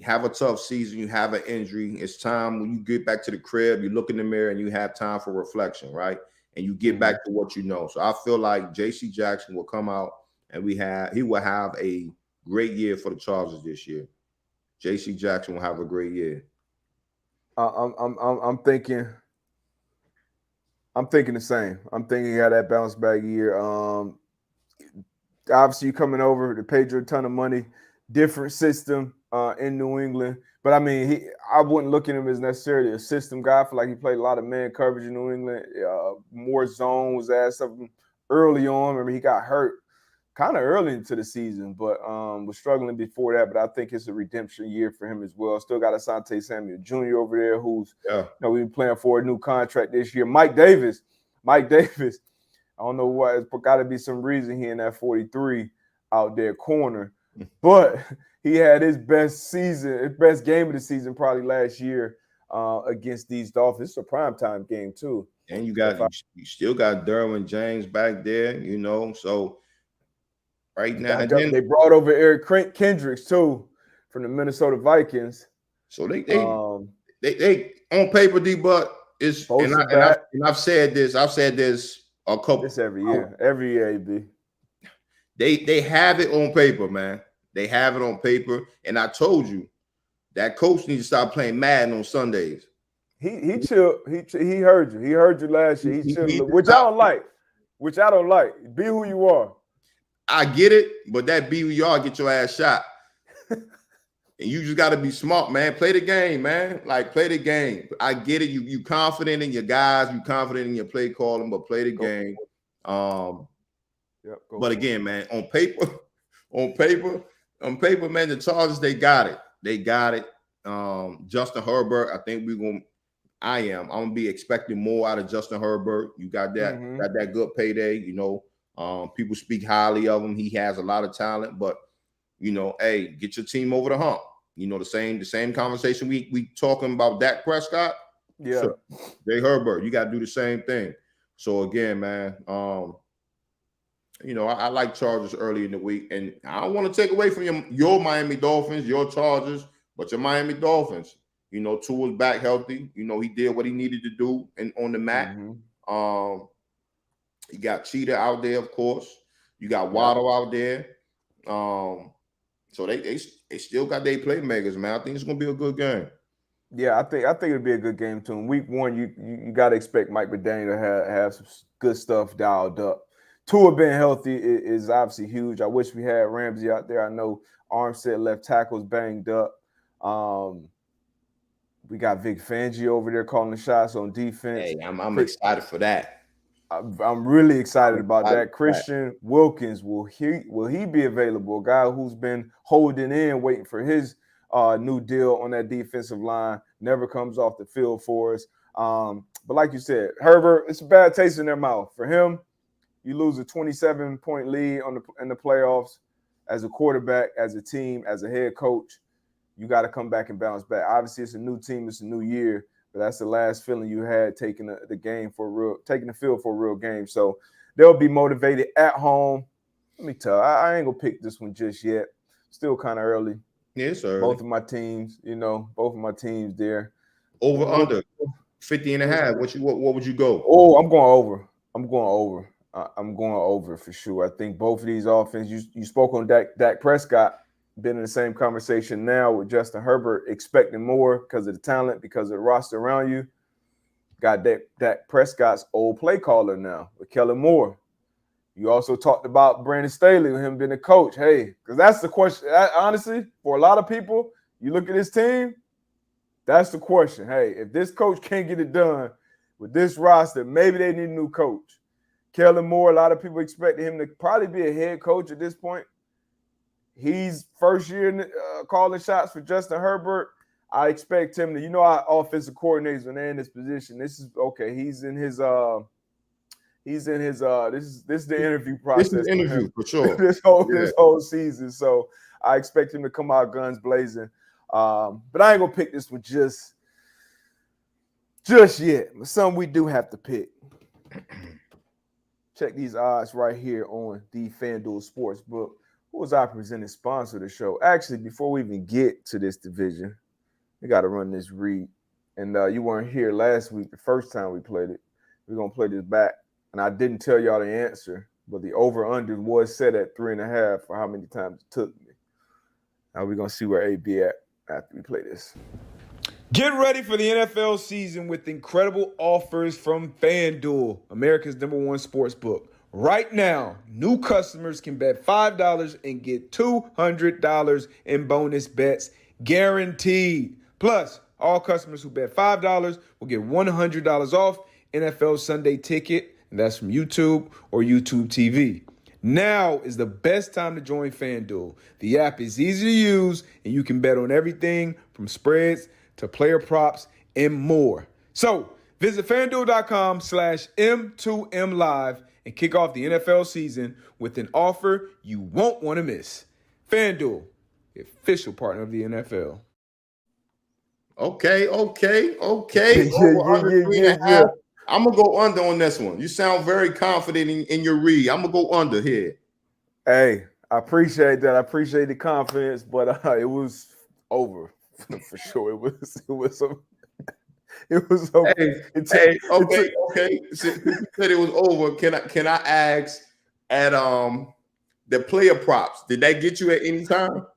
Speaker 2: have a tough season, you have an injury. It's time when you get back to the crib, you look in the mirror and you have time for reflection, right? And you get back to what you know. So I feel like J.C. Jackson will come out and he will have a great year for the Chargers this year. J.C. Jackson will have a great year.
Speaker 1: I'm thinking the same. I'm thinking he had that bounce back year. Obviously, you coming over to pay you a ton of money, different system in New England. But I mean, I wouldn't look at him as necessarily a system guy. I feel like he played a lot of man coverage in New England, more zone was asked of him early on. Remember, he got hurt kind of early into the season, but was struggling before that. But I think it's a redemption year for him as well. Still got Asante Samuel Jr. over there, who's we've been playing for a new contract this year. Mike Davis. I don't know why. It's got to be some reason he in that 43 out there corner, but he had his best game of the season probably last year against these Dolphins. It's a primetime game too.
Speaker 2: And you still got Derwin James back there, you know. So right now,
Speaker 1: they brought over Eric Kendricks too from the Minnesota Vikings.
Speaker 2: So they on paper, D-Buck is, and I've said this a couple.
Speaker 1: This every year, AB.
Speaker 2: They have it on paper, man. They have it on paper, and I told you that coach needs to stop playing Madden on Sundays.
Speaker 1: He chilled. He heard you. He heard you last year. He chilled, which I don't like. Be who you are.
Speaker 2: I get it, but that be who you are, get your ass shot. And you just got to be smart, man. Play the game, man. Like, play the game. I get it. You confident in your guys. You confident in your play calling, but play the game. But again, man, on paper, man, the Chargers, they got it. Justin Herbert, I think I'm going to be expecting more out of Justin Herbert. You got that good payday, you know. People speak highly of him. He has a lot of talent, but you know, hey, get your team over the hump. You know, the same conversation we talking about Dak Prescott.
Speaker 1: Yeah,
Speaker 2: so, Jay Herbert, you got to do the same thing. So again, man, you know, I like Chargers early in the week, and I don't want to take away from your Miami Dolphins, your Chargers, but your Miami Dolphins. You know, Tua's back healthy. You know, he did what he needed to do on the mat. You got Cheetah out there, of course. You got Waddle out there. So they still got their playmakers, man. I think it's gonna be a good game.
Speaker 1: Yeah, I think it'll be a good game too. In week 1, you got to expect Mike McDaniel to have some good stuff dialed up. Tua being healthy is obviously huge. I wish we had Ramsey out there. I know Armstead left tackles banged up. But We got Vic Fangio over there calling the shots on defense.
Speaker 2: Hey, I'm excited for that.
Speaker 1: I'm really excited about that. Christian Wilkins, will he be available? A guy who's been holding in, waiting for his new deal on that defensive line, never comes off the field for us. But like you said, Herbert, it's a bad taste in their mouth. For him, you lose a 27-point lead in the playoffs as a quarterback, as a team, as a head coach. You got to come back and bounce back. Obviously, it's a new team, it's a new year, but that's the last feeling you had taking the field for a real game. So they'll be motivated at home. Let me tell you, I ain't gonna pick this one just yet. Still kind of early.
Speaker 2: Yes, sir.
Speaker 1: Both of my teams there.
Speaker 2: Over under 50.5. What would you go?
Speaker 1: Oh, I'm going over. I'm going over for sure. I think both of these offenses. You spoke on Dak Prescott. Been in the same conversation now with Justin Herbert, expecting more because of the talent, because of the roster around you. Got Dak Prescott's old play caller now with Kellen Moore. You also talked about Brandon Staley with him being a coach. Hey, because that's the question. Honestly, for a lot of people, you look at his team, that's the question. Hey, if this coach can't get it done with this roster, maybe they need a new coach. Kellen Moore, a lot of people expected him to probably be a head coach at this point. He's first year calling shots for Justin Herbert. I expect him to, our offensive coordinators when they're in this position. This is okay. This is the interview process.
Speaker 2: This is the interview for sure.
Speaker 1: this whole season. So I expect him to come out guns blazing. But I ain't gonna pick this one just yet. But something we do have to pick. Check these odds right here on the FanDuel Sportsbook. Who was our presenting sponsor of the show? Actually, before we even get to this division, we got to run this read. And you weren't here last week, the first time we played it. We're going to play this back. And I didn't tell y'all the answer, but the over-under was set at 3.5 for how many times it took me. Now we're going to see where AB at after we play this. Get ready for the NFL season with incredible offers from FanDuel, America's #1 sports book. Right now, new customers can bet $5 and get $200 in bonus bets guaranteed. Plus, all customers who bet $5 will get $100 off NFL Sunday Ticket, and that's from YouTube or YouTube TV. Now is the best time to join FanDuel. The app is easy to use, and you can bet on everything from spreads to player props and more. So, visit FanDuel.com/M2MLive and kick off the NFL season with an offer you won't want to miss. FanDuel, the official partner of the NFL.
Speaker 2: Okay. Over under 3.5. I'm going to go under on this one. You sound very confident in your read. I'm going to go under here.
Speaker 1: Hey, I appreciate that. I appreciate the confidence, but it was over for sure. It was over.
Speaker 2: Okay. Since you said it was over, can I ask at the player props? Did that get you at any time?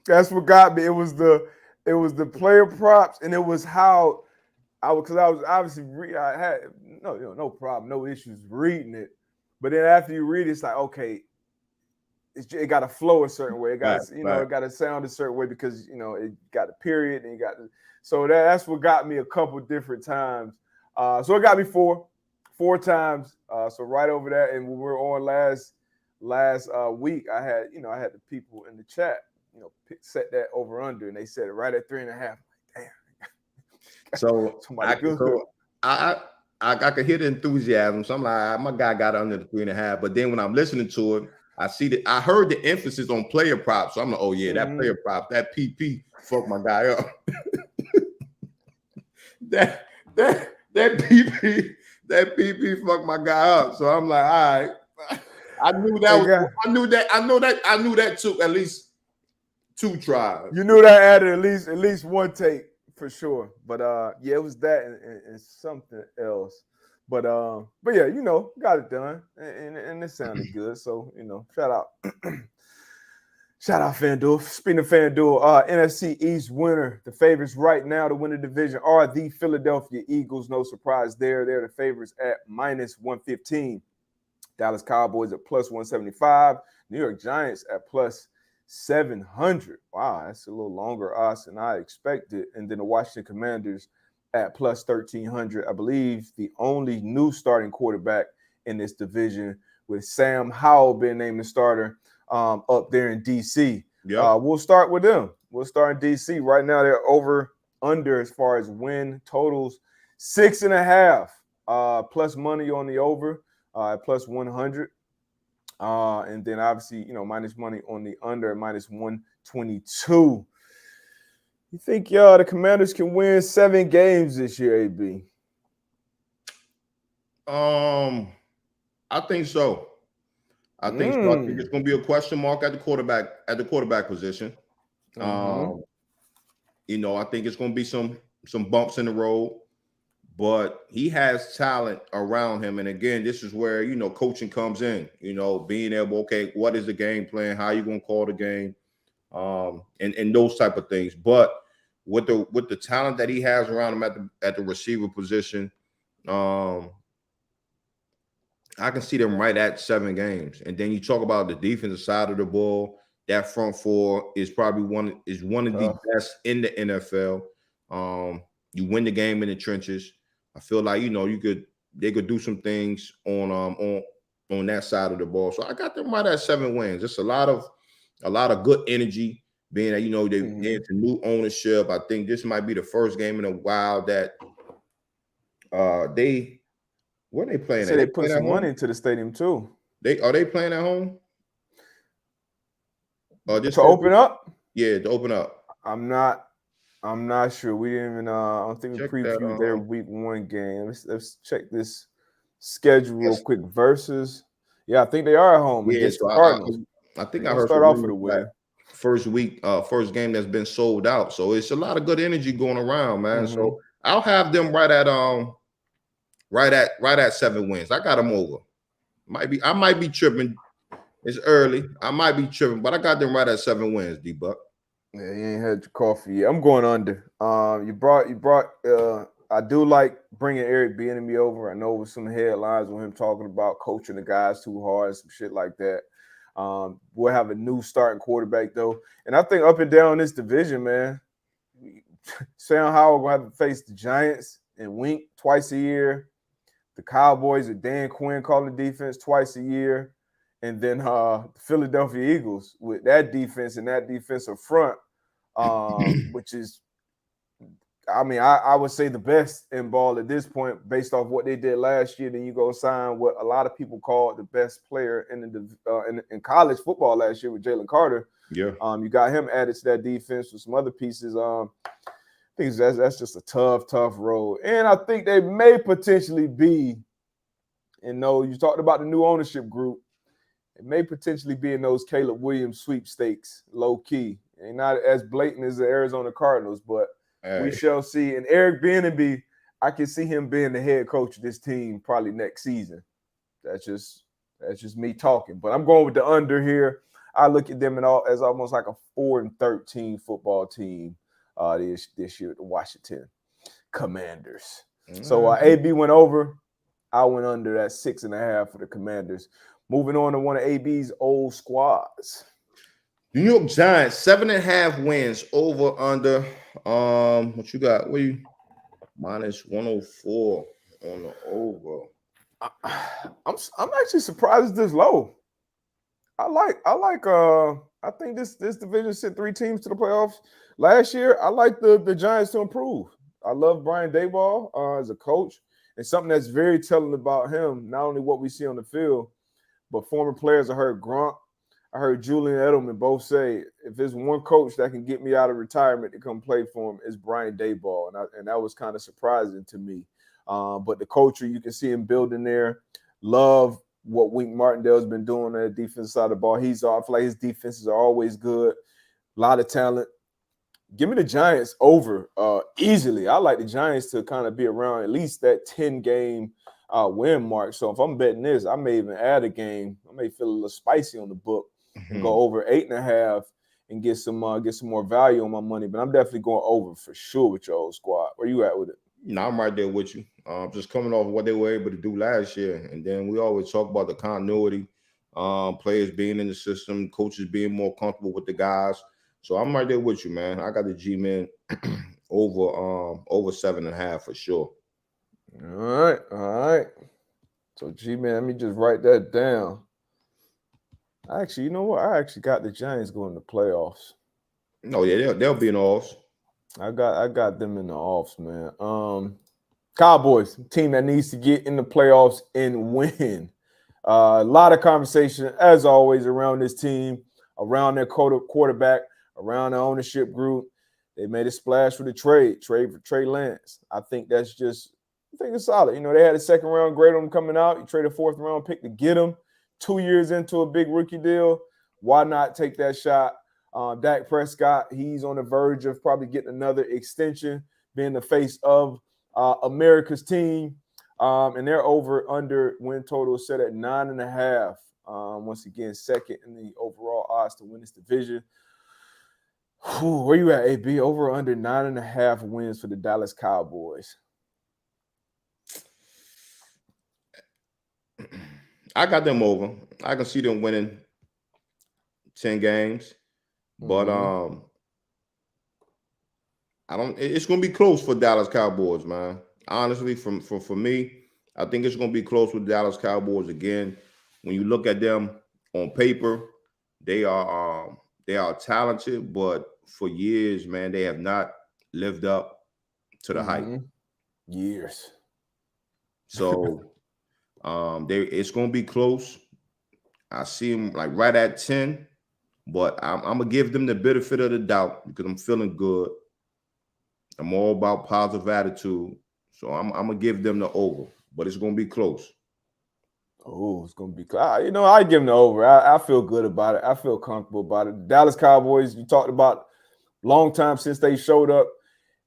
Speaker 1: That's what got me. It was the player props, and it was how I was obviously I had no problem, no issues reading it. But then after you read it, it's like, okay, it got to flow a certain way. It got it got to sound a certain way because it got a period and so that's what got me a couple different times. So it got me four times. So right over that. And when we were on last week, I had the people in the chat, set that over under, and they said it right at 3.5. Damn.
Speaker 2: So I could hear the enthusiasm. So I'm like, my guy got under the 3.5. But then when I'm listening to it, I heard the emphasis on player props. So I'm like, oh yeah, that player prop, that PP fucked my guy up. that PP fucked my guy up. So I'm like, all right. I knew that took at least 2 tries.
Speaker 1: You knew that added at least one take for sure. But it was that and something else. But yeah, got it done, and it sounded good. So shout out, FanDuel. Speaking of FanDuel, NFC East winner, the favorites right now to win the division are the Philadelphia Eagles. No surprise there. They're the favorites at -115. Dallas Cowboys at +175. New York Giants at +200. 700. Wow, that's a little longer odds than I expected. And then the Washington Commanders at plus 1,300. I believe the only new starting quarterback in this division, with Sam Howell being named the starter up there in D.C.
Speaker 2: Yep.
Speaker 1: We'll start with them. We'll start in D.C. Right now, they're over under as far as win totals, 6.5 plus money on the over plus 100. And then obviously, minus money on the under, minus 122. You think the Commanders can win 7 games this year, AB?
Speaker 2: I think so. I think so. I think it's going to be a question mark at the quarterback position. I think it's going to be some bumps in the road, but he has talent around him. And again, this is where, coaching comes in, being able, okay, what is the game plan? How are you going to call the game? And those type of things. But with the talent that he has around him at the receiver position, I can see them right at 7 games. And then you talk about the defensive side of the ball. That front four is probably one of the best in the NFL. You win the game in the trenches. I feel like they could do some things on that side of the ball. So I got them right at 7 wins. It's a lot of good energy. Being that they're into new ownership. I think this might be the first game in a while that where they playing?
Speaker 1: So they put some money into the stadium too.
Speaker 2: Are they playing at home?
Speaker 1: To open up?
Speaker 2: Yeah, to open up.
Speaker 1: I'm not sure. We didn't even. I don't think we previewed their week 1 game. Let's check this schedule real quick. Versus, I think they are at home against the Cardinals.
Speaker 2: I think I heard
Speaker 1: start off with a win.
Speaker 2: First game that's been sold out. So it's a lot of good energy going around, man. So I'll have them right at 7 wins. I got them over. I might be tripping. It's early. I might be tripping, but I got them right at 7 wins, D-Buck.
Speaker 1: Yeah, you ain't had your coffee yet. I'm going under. You brought I do like bringing Eric Bieniemy over. I know with some headlines with him talking about coaching the guys too hard and some shit like that. We'll have a new starting quarterback though. And I think up and down this division, man, Sam Howell gonna have to face the Giants and Wink twice a year. The Cowboys with Dan Quinn calling the defense twice a year. And then the Philadelphia Eagles with that defense and that defensive front, which is, I would say the best in ball at this point based off what they did last year. Then you go sign what a lot of people call the best player in college football last year with Jalen Carter.
Speaker 2: Yeah,
Speaker 1: you got him added to that defense with some other pieces. I think that's just a tough road. And I think they may potentially be, you talked about the new ownership group. It may potentially be in those Caleb Williams sweepstakes, low key. And not as blatant as the Arizona Cardinals, but we shall see. And Eric Bieniemy, I can see him being the head coach of this team probably next season. That's just me talking. But I'm going with the under here. I look at them as almost like a 4-13 football team this year, the Washington Commanders. So AB went over. I went under that 6.5 for the Commanders. Moving on to one of AB's old squads.
Speaker 2: New York Giants, 7.5 wins over under. What you got? What you minus 104 on the over?
Speaker 1: I'm actually surprised it's this low. I think this division sent 3 teams to the playoffs last year. I like the Giants to improve. I love Brian Daboll as a coach. And something that's very telling about him, not only what we see on the field, but former players. I heard Gronk, I heard Julian Edelman both say, if there's one coach that can get me out of retirement to come play for him, it's Brian Daboll. And that was kind of surprising to me. But the culture, you can see him building there. Love what Wink Martindale's been doing on the defensive side of the ball. I feel like his defenses are always good. A lot of talent. Give me the Giants over easily. I like the Giants to kind of be around at least that 10-game win mark. So if I'm betting this, I may even add a game. I may feel a little spicy on the book and go over 8.5 and get some more value on my money. But I'm definitely going over for sure with your old squad. Where you at with it?
Speaker 2: No, I'm right there with you. Just coming off what they were able to do last year. And then we always talk about the continuity. players being in the system, coaches being more comfortable with the guys. So I'm right there with you, man. I got the G-Men over 7.5 for sure.
Speaker 1: All right. So G-Man, let me just write that down. Actually, you know what? I actually got the Giants going to playoffs.
Speaker 2: No, yeah, they'll be in the offs.
Speaker 1: I got them in the offs, man. Cowboys, team that needs to get in the playoffs and win. A lot of conversation, as always, around this team, around their quarterback, around the ownership group. They made a splash for the trade for Trey Lance. I think it's solid. You know, they had a second round grade on him coming out. You trade a fourth round pick to get him 2 years into a big rookie deal. Why not take that shot? Dak Prescott, he's on the verge of probably getting another extension, being the face of America's team. And their over-under win total set at 9.5. Once again, second in the overall odds to win this division. Where you at, AB? Over under 9.5 wins for the Dallas Cowboys.
Speaker 2: I got them over. I can see them winning 10 games. But it's gonna be close for Dallas Cowboys, man. Honestly, for me, I think it's gonna be close with Dallas Cowboys again. When you look at them on paper, they are talented, but for years, man, they have not lived up to the hype.
Speaker 1: Years.
Speaker 2: So it's gonna be close. I see them like right at 10, but I'm gonna give them the benefit of the doubt because I'm feeling good. I'm all about positive attitude, so I'm gonna give them the over, but it's gonna be close.
Speaker 1: Oh, it's gonna be close. You know, I give them the over. I feel good about it. I feel comfortable about it. Dallas Cowboys, you talked about long time since they showed up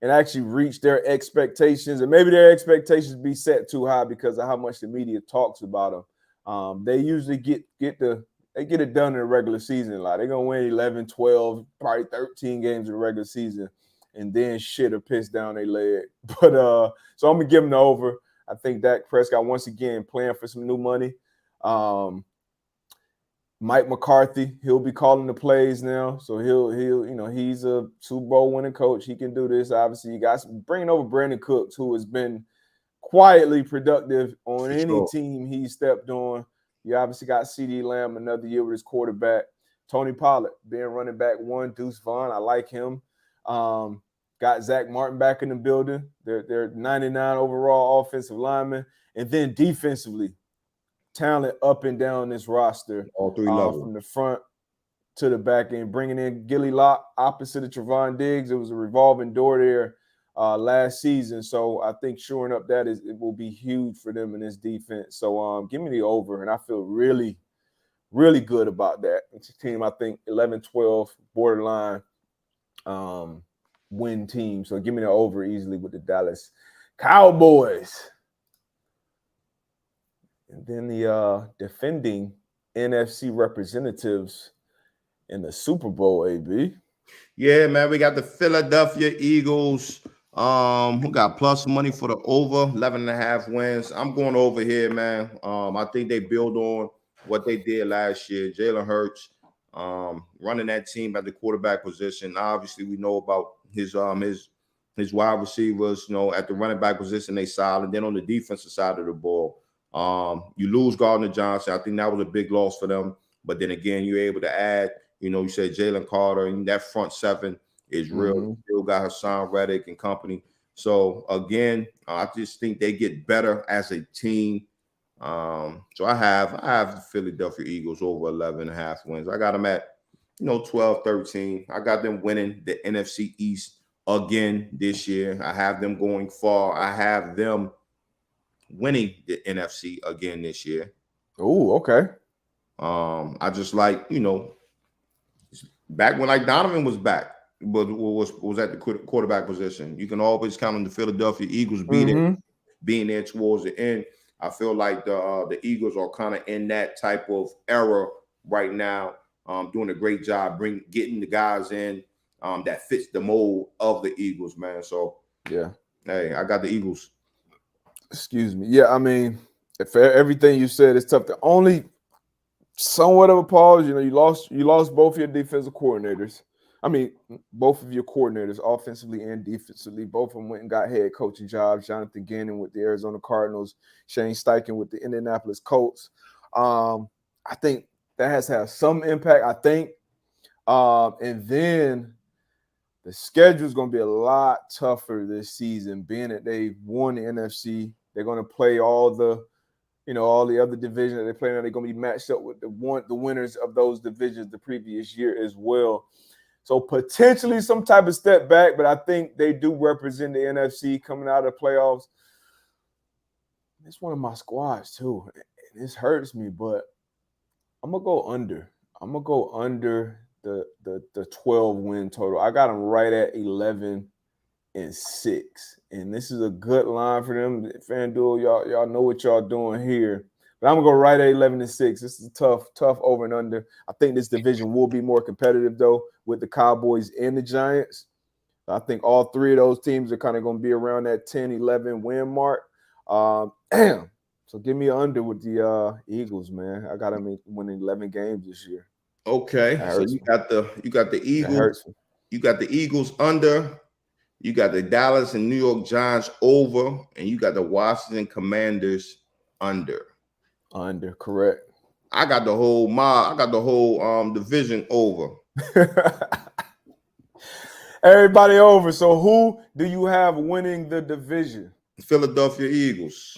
Speaker 1: and actually reached their expectations, and maybe their expectations be set too high because of how much the media talks about them. They usually get it done in the regular season. Like they're gonna win 11, 12, probably 13 games in the regular season, and then shit or piss down their leg. But so I'm gonna give them the over. I think Dak Prescott once again playing for some new money. Mike McCarthy, he'll be calling the plays now. So he'll you know, he's a Super Bowl winning coach. He can do this. Obviously, you guys bringing over Brandon Cooks, who has been quietly productive on any team he stepped on. You obviously got CeeDee Lamb another year with his quarterback. Tony Pollard being running back one. Deuce Vaughn, I like him. Got Zach Martin back in the building. They're 99 overall offensive linemen. And then defensively, talent up and down this roster.
Speaker 2: All three levels.
Speaker 1: From the front to the back end. Bringing in Gilly Locke opposite of Trevon Diggs. It was a revolving door there last season. So I think shoring up it will be huge for them in this defense. So give me the over. And I feel really, really good about that. It's a team, I think, 11-12 borderline win team. So give me the over easily with the Dallas Cowboys. And then the defending NFC representatives in the Super Bowl, AB.
Speaker 2: Yeah, man, we got the Philadelphia Eagles who got plus money for the over 11.5 wins. I'm going over here, man. I think they build on what they did last year. Jalen Hurts running that team at the quarterback position. Obviously, we know about his wide receivers, you know, at the running back position, they solid. Then on the defensive side of the ball, you lose Gardner Johnson. I think that was a big loss for them. But then again, you're able to add, you know, you said Jalen Carter, and that front seven is real. You still got Hassan Reddick and company. So again, I just think they get better as a team. So I have the Philadelphia Eagles over 11.5 wins. I got them at, you know, 12-13. I got them winning the NFC East again this year. I have them going far. I have them winning the NFC again this year.
Speaker 1: Oh, okay.
Speaker 2: I just like, you know, back when like Donovan was back, but was at the quarterback position. You can always count on the Philadelphia Eagles being there towards the end. I feel like the Eagles are kind of in that type of era right now, doing a great job getting the guys in that fits the mold of the Eagles, man. So
Speaker 1: yeah,
Speaker 2: hey, I got the Eagles.
Speaker 1: Excuse me. Yeah, I mean, for everything you said, it's tough. The only Somewhat of a pause. You lost both your defensive coordinators. I mean, both of your coordinators, offensively and defensively. Both of them went and got head coaching jobs. Jonathan Gannon with the Arizona Cardinals, Shane Steichen with the Indianapolis Colts. I think that has had some impact, I think. And then the schedule is going to be a lot tougher this season, being that they won the NFC. They're going to play all the other divisions that they play now. They're going to be matched up with the winners of those divisions the previous year as well. So potentially some type of step back, but I think they do represent the NFC coming out of the playoffs. It's one of my squads too. This hurts me, but I'm gonna go under. I'm gonna go under the 12 win total. I got them right at 11-6, and this is a good line for them. FanDuel, y'all know what y'all doing here. But I'm gonna go right at 11-6. This is a tough over and under. I think this division will be more competitive though with the Cowboys and the Giants. I think all three of those teams are kind of gonna be around that 10-11 win mark. So give me an under with the Eagles, man. I got them winning 11 games this year.
Speaker 2: Okay, so you got the Eagles. You got the Eagles under. You got the Dallas and New York Giants over, and you got the Washington Commanders under.
Speaker 1: Under, correct.
Speaker 2: I got the whole division over.
Speaker 1: Everybody over. So who do you have winning the division?
Speaker 2: Philadelphia Eagles.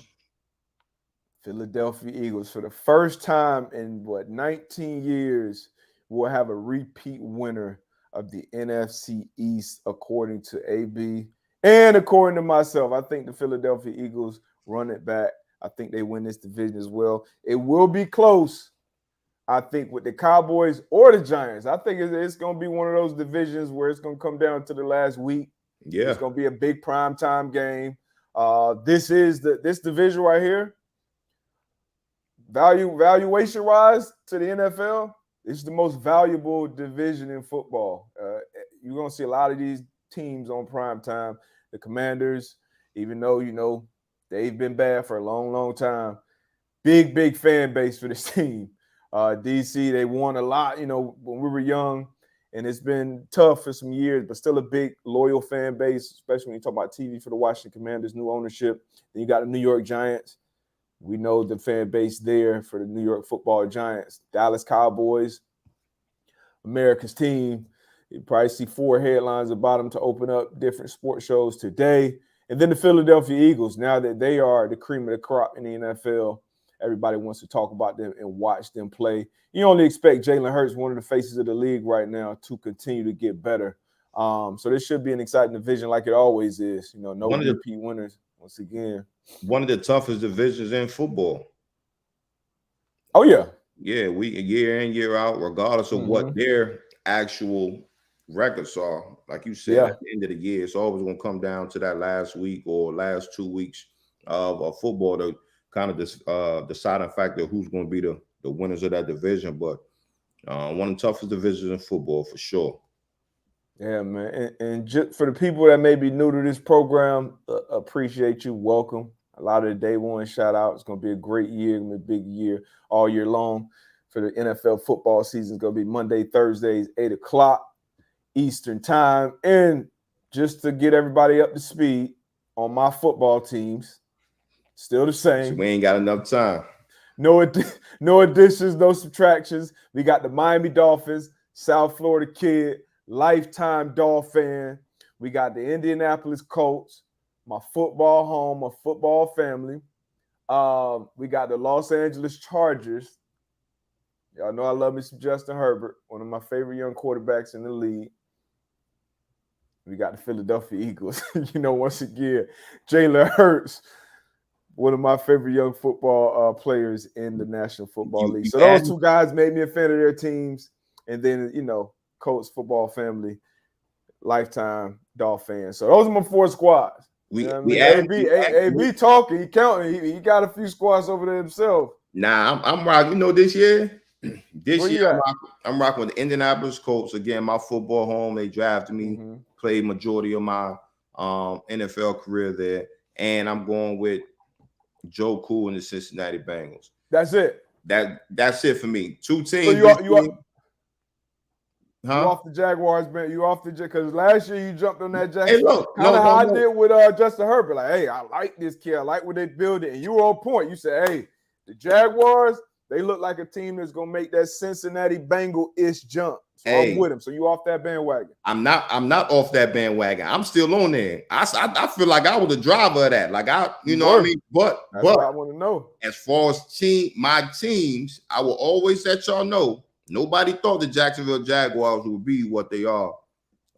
Speaker 1: Philadelphia Eagles. For the first time in 19 years, we'll have a repeat winner of the NFC East, according to AB and according to myself. I think the Philadelphia Eagles run it back. I think they win this division as well. It will be close, I think, with the Cowboys or the Giants. I think it's going to be one of those divisions where it's going to come down to the last week.
Speaker 2: Yeah.
Speaker 1: It's going to be a big primetime game. This division right here, valuation-wise to the NFL, it's the most valuable division in football. You're going to see a lot of these teams on primetime. The Commanders, even though, they've been bad for a long, long time. Big fan base for this team. DC, they won a lot, when we were young, and it's been tough for some years, but still a big, loyal fan base, especially when you talk about TV for the Washington Commanders, new ownership. Then you got the New York Giants. We know the fan base there for the New York Football Giants. Dallas Cowboys, America's team. You probably see 4 headlines about them to open up different sports shows today. And then the Philadelphia Eagles, now that they are the cream of the crop in the NFL, everybody wants to talk about them and watch them play. You only expect Jalen Hurts, one of the faces of the league right now, to continue to get better. So this should be an exciting division like it always is. No repeat winners once again.
Speaker 2: One of the toughest divisions in football.
Speaker 1: Oh, yeah.
Speaker 2: Yeah, we year in, year out, regardless of what their actual records are. Like you said, at the end of the year, it's always going to come down to that last week or last 2 weeks of football to kind of deciding factor who's going to be the winners of that division. But one of the toughest divisions in football for sure.
Speaker 1: Yeah, man. And just for the people that may be new to this program, appreciate you. Welcome. A lot of the day one shout out. It's going to be a great year, a big year all year long. For the NFL football season, it's going to be Monday, Thursdays, 8 o'clock Eastern time. And just to get everybody up to speed on my football teams, still the same.
Speaker 2: So we ain't got enough time.
Speaker 1: No additions, no subtractions. We got the Miami Dolphins, South Florida kid, lifetime Dolphin. We got the Indianapolis Colts, my football home, my football family. We got the Los Angeles Chargers. Y'all know I love me some Justin Herbert, one of my favorite young quarterbacks in the league. We got the Philadelphia Eagles. Once again, Jalen Hurts, one of my favorite young football players in the National Football League. So those two guys made me a fan of their teams. And then, Colts football family, lifetime Dolphins. So those are my 4 squads. AB talking, he counting. He got a few squads over there himself.
Speaker 2: Nah, I'm rocking. This year, I'm rocking with the Indianapolis Colts. Again, my football home. They drafted me, played majority of my NFL career there. And I'm going with Joe Cool and the Cincinnati Bengals.
Speaker 1: That's it.
Speaker 2: That's it for me. Two teams.
Speaker 1: So you
Speaker 2: huh?
Speaker 1: off the Jaguars, man. You off the because last year you jumped on that Jackson.
Speaker 2: Hey, look,
Speaker 1: kind of how I
Speaker 2: no.
Speaker 1: did with Justin Herbert. Like, hey, I like this kid. I like what they build it. And you were on point. You said, hey, the Jaguars, they look like a team that's gonna make that Cincinnati Bengal-ish jump. So I'm with them. So you off that bandwagon?
Speaker 2: I'm not off that bandwagon. I'm still on there. I feel like I was the driver of that. Like you know what I mean? But
Speaker 1: that's what I want to know.
Speaker 2: As far as my teams, I will always let y'all know. Nobody thought the Jacksonville Jaguars would be what they are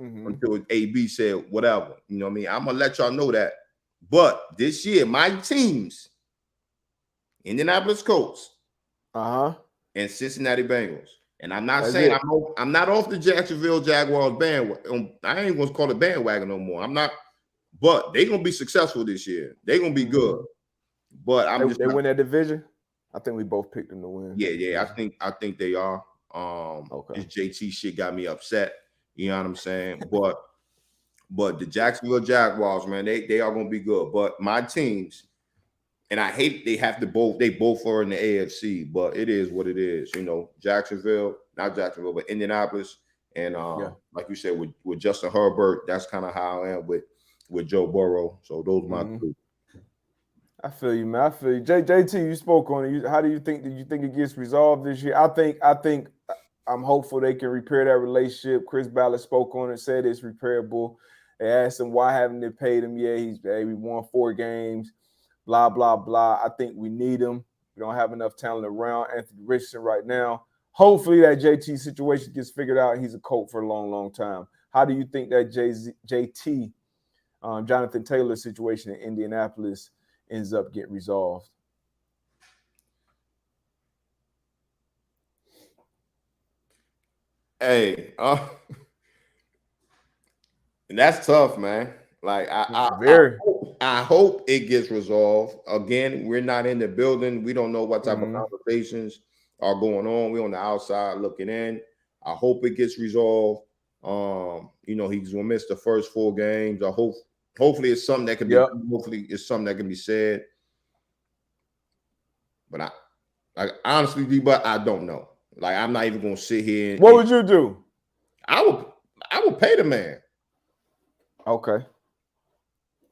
Speaker 2: until AB said whatever. You know what I mean? I'm gonna let y'all know that. But this year, my teams, Indianapolis Colts, and Cincinnati Bengals. And I'm not saying I'm not off the Jacksonville Jaguars bandwagon. I ain't gonna call it bandwagon no more. I'm not, but they're gonna be successful this year. They're gonna be good. But
Speaker 1: they win that division. I think we both picked them to win.
Speaker 2: Yeah. I think they are. This JT shit got me upset. You know what I'm saying? But the Jacksonville Jaguars, man, they are gonna be good. But my teams, and I hate they both are in the AFC, but it is what it is. You know, not Jacksonville, but Indianapolis, and like you said, with Justin Herbert, that's kind of how I am with Joe Burrow. So those are my two.
Speaker 1: I feel you, man. I feel you. JT, you spoke on it. How do you think it gets resolved this year? I think I'm hopeful they can repair that relationship. Chris Ballard spoke on it, said it's repairable. They asked him why haven't they paid him yet. We won 4 games, blah, blah, blah. I think we need him. We don't have enough talent around Anthony Richardson right now. Hopefully that JT situation gets figured out. He's a Colt for a long, long time. How do you think that JT, Jonathan Taylor situation in Indianapolis ends up getting resolved?
Speaker 2: Hey, and that's tough, man. Like I hope it gets resolved. Again, we're not in the building. We don't know what type of conversations are going on. We're on the outside looking in. I hope it gets resolved. You know, he's gonna miss the first 4 games. Hopefully it's something that can be hopefully it's something that can be said. But I honestly, but I don't know. Like, I'm not even gonna sit here.
Speaker 1: What would you do?
Speaker 2: I would pay the man.
Speaker 1: Okay.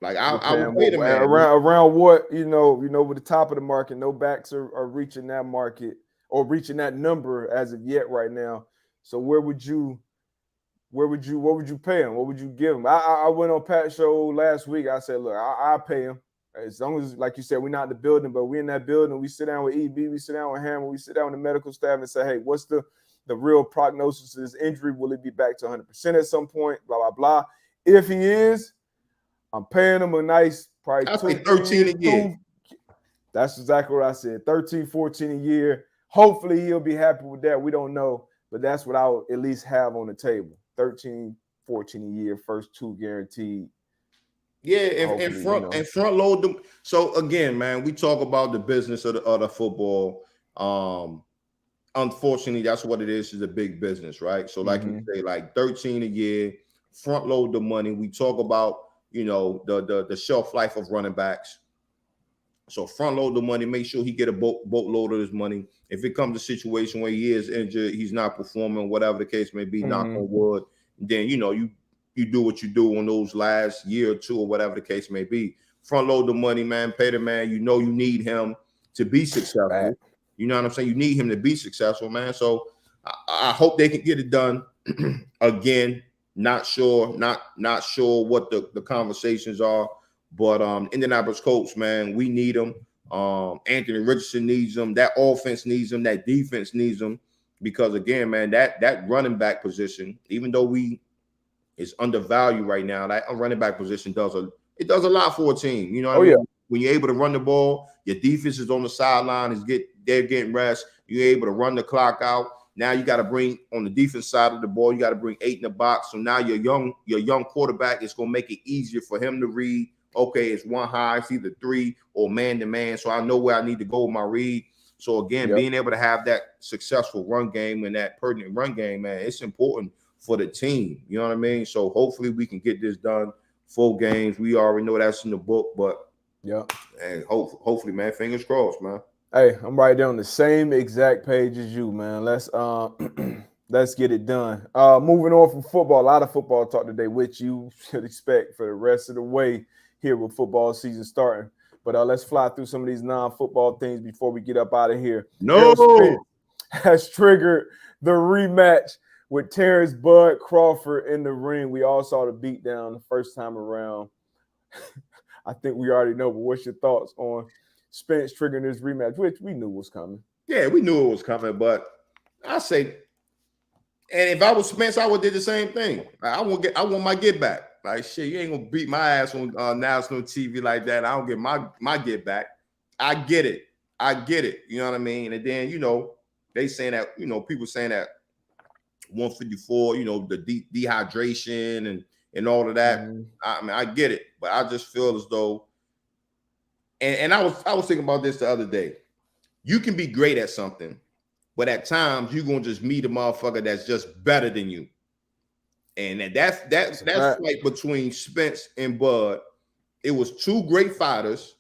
Speaker 2: Like I would pay the man
Speaker 1: around what you know with the top of the market. No backs are reaching that market or reaching that number as of yet right now. So what would you pay him? What would you give him? I went on Pat's show last week. I said, look, I'll pay him. As long as, like you said, we're not in the building, but we're in that building. We sit down with EB, we sit down with Hammer, we sit down with the medical staff and say, hey, what's the real prognosis of this injury? Will it be back to 100% at some point? Blah, blah, blah. If he is, I'm paying him a nice probably
Speaker 2: 13 a year.
Speaker 1: That's exactly what I said. 13, 14 a year. Hopefully he'll be happy with that. We don't know, but that's what I would at least have on the table. 13, 14 a year, first 2 guaranteed.
Speaker 2: Yeah, and front load them. So again, man, we talk about the business of the football. Unfortunately, that's what it is a big business, right? So like you say, like 13 a year, front load the money. We talk about, you know, the shelf life of running backs. So front load the money, make sure he get a boatload of his money. If it comes to a situation where he is injured, he's not performing, whatever the case may be, knock on wood, then you know you do what you do on those last year or 2 or whatever the case may be. Front load the money, man. Pay the man. You know you need him to be successful. Right. You know what I'm saying? You need him to be successful, man. So I hope they can get it done. Again, not sure what the conversations are, but Indianapolis Colts, man, we need them. Anthony Richardson needs them. That offense needs them. That defense needs them. Because again, man, that running back position, even though it's undervalued right now, that running back position does a lot for a team. You know what I mean? Yeah. When you're able to run the ball, your defense is on the sideline, they're getting rest. You're able to run the clock out. Now you got to bring on the defense side of the ball. You got to bring 8 in the box. So now your young quarterback is going to make it easier for him to read. Okay, it's 1 high, it's either 3 or man to man. So I know where I need to go with my read. So again, being able to have that successful run game and that pertinent run game, man, it's important for the team. You know what I mean? So hopefully we can get this done. 4 games. We already know that's in the book, but and hopefully, man, fingers crossed, man.
Speaker 1: Hey, I'm right there on the same exact page as you, man. Let's let's get it done. Moving on from football, a lot of football talk today, which you should expect for the rest of the way here with football season starting. But let's fly through some of these non-football things before we get up out of here.
Speaker 2: No.
Speaker 1: Spence has triggered the rematch with Terrence Bud Crawford in the ring. We all saw the beatdown the first time around. I think we already know, but what's your thoughts on Spence triggering this rematch, which we knew was coming?
Speaker 2: Yeah, we knew it was coming, but I say, and if I was Spence, I would did the same thing. I want my get back. Like shit, you ain't gonna beat my ass on national TV like that. I don't get my get back. I get it. You know what I mean? And then they saying that people saying that 154, the dehydration and all of that.
Speaker 1: Mm-hmm.
Speaker 2: I mean, I get it, but I just feel as though, and I was thinking about this the other day. You can be great at something, but at times you're gonna just meet a motherfucker that's just better than you. And that's fight between Spence and Bud. It was two great fighters,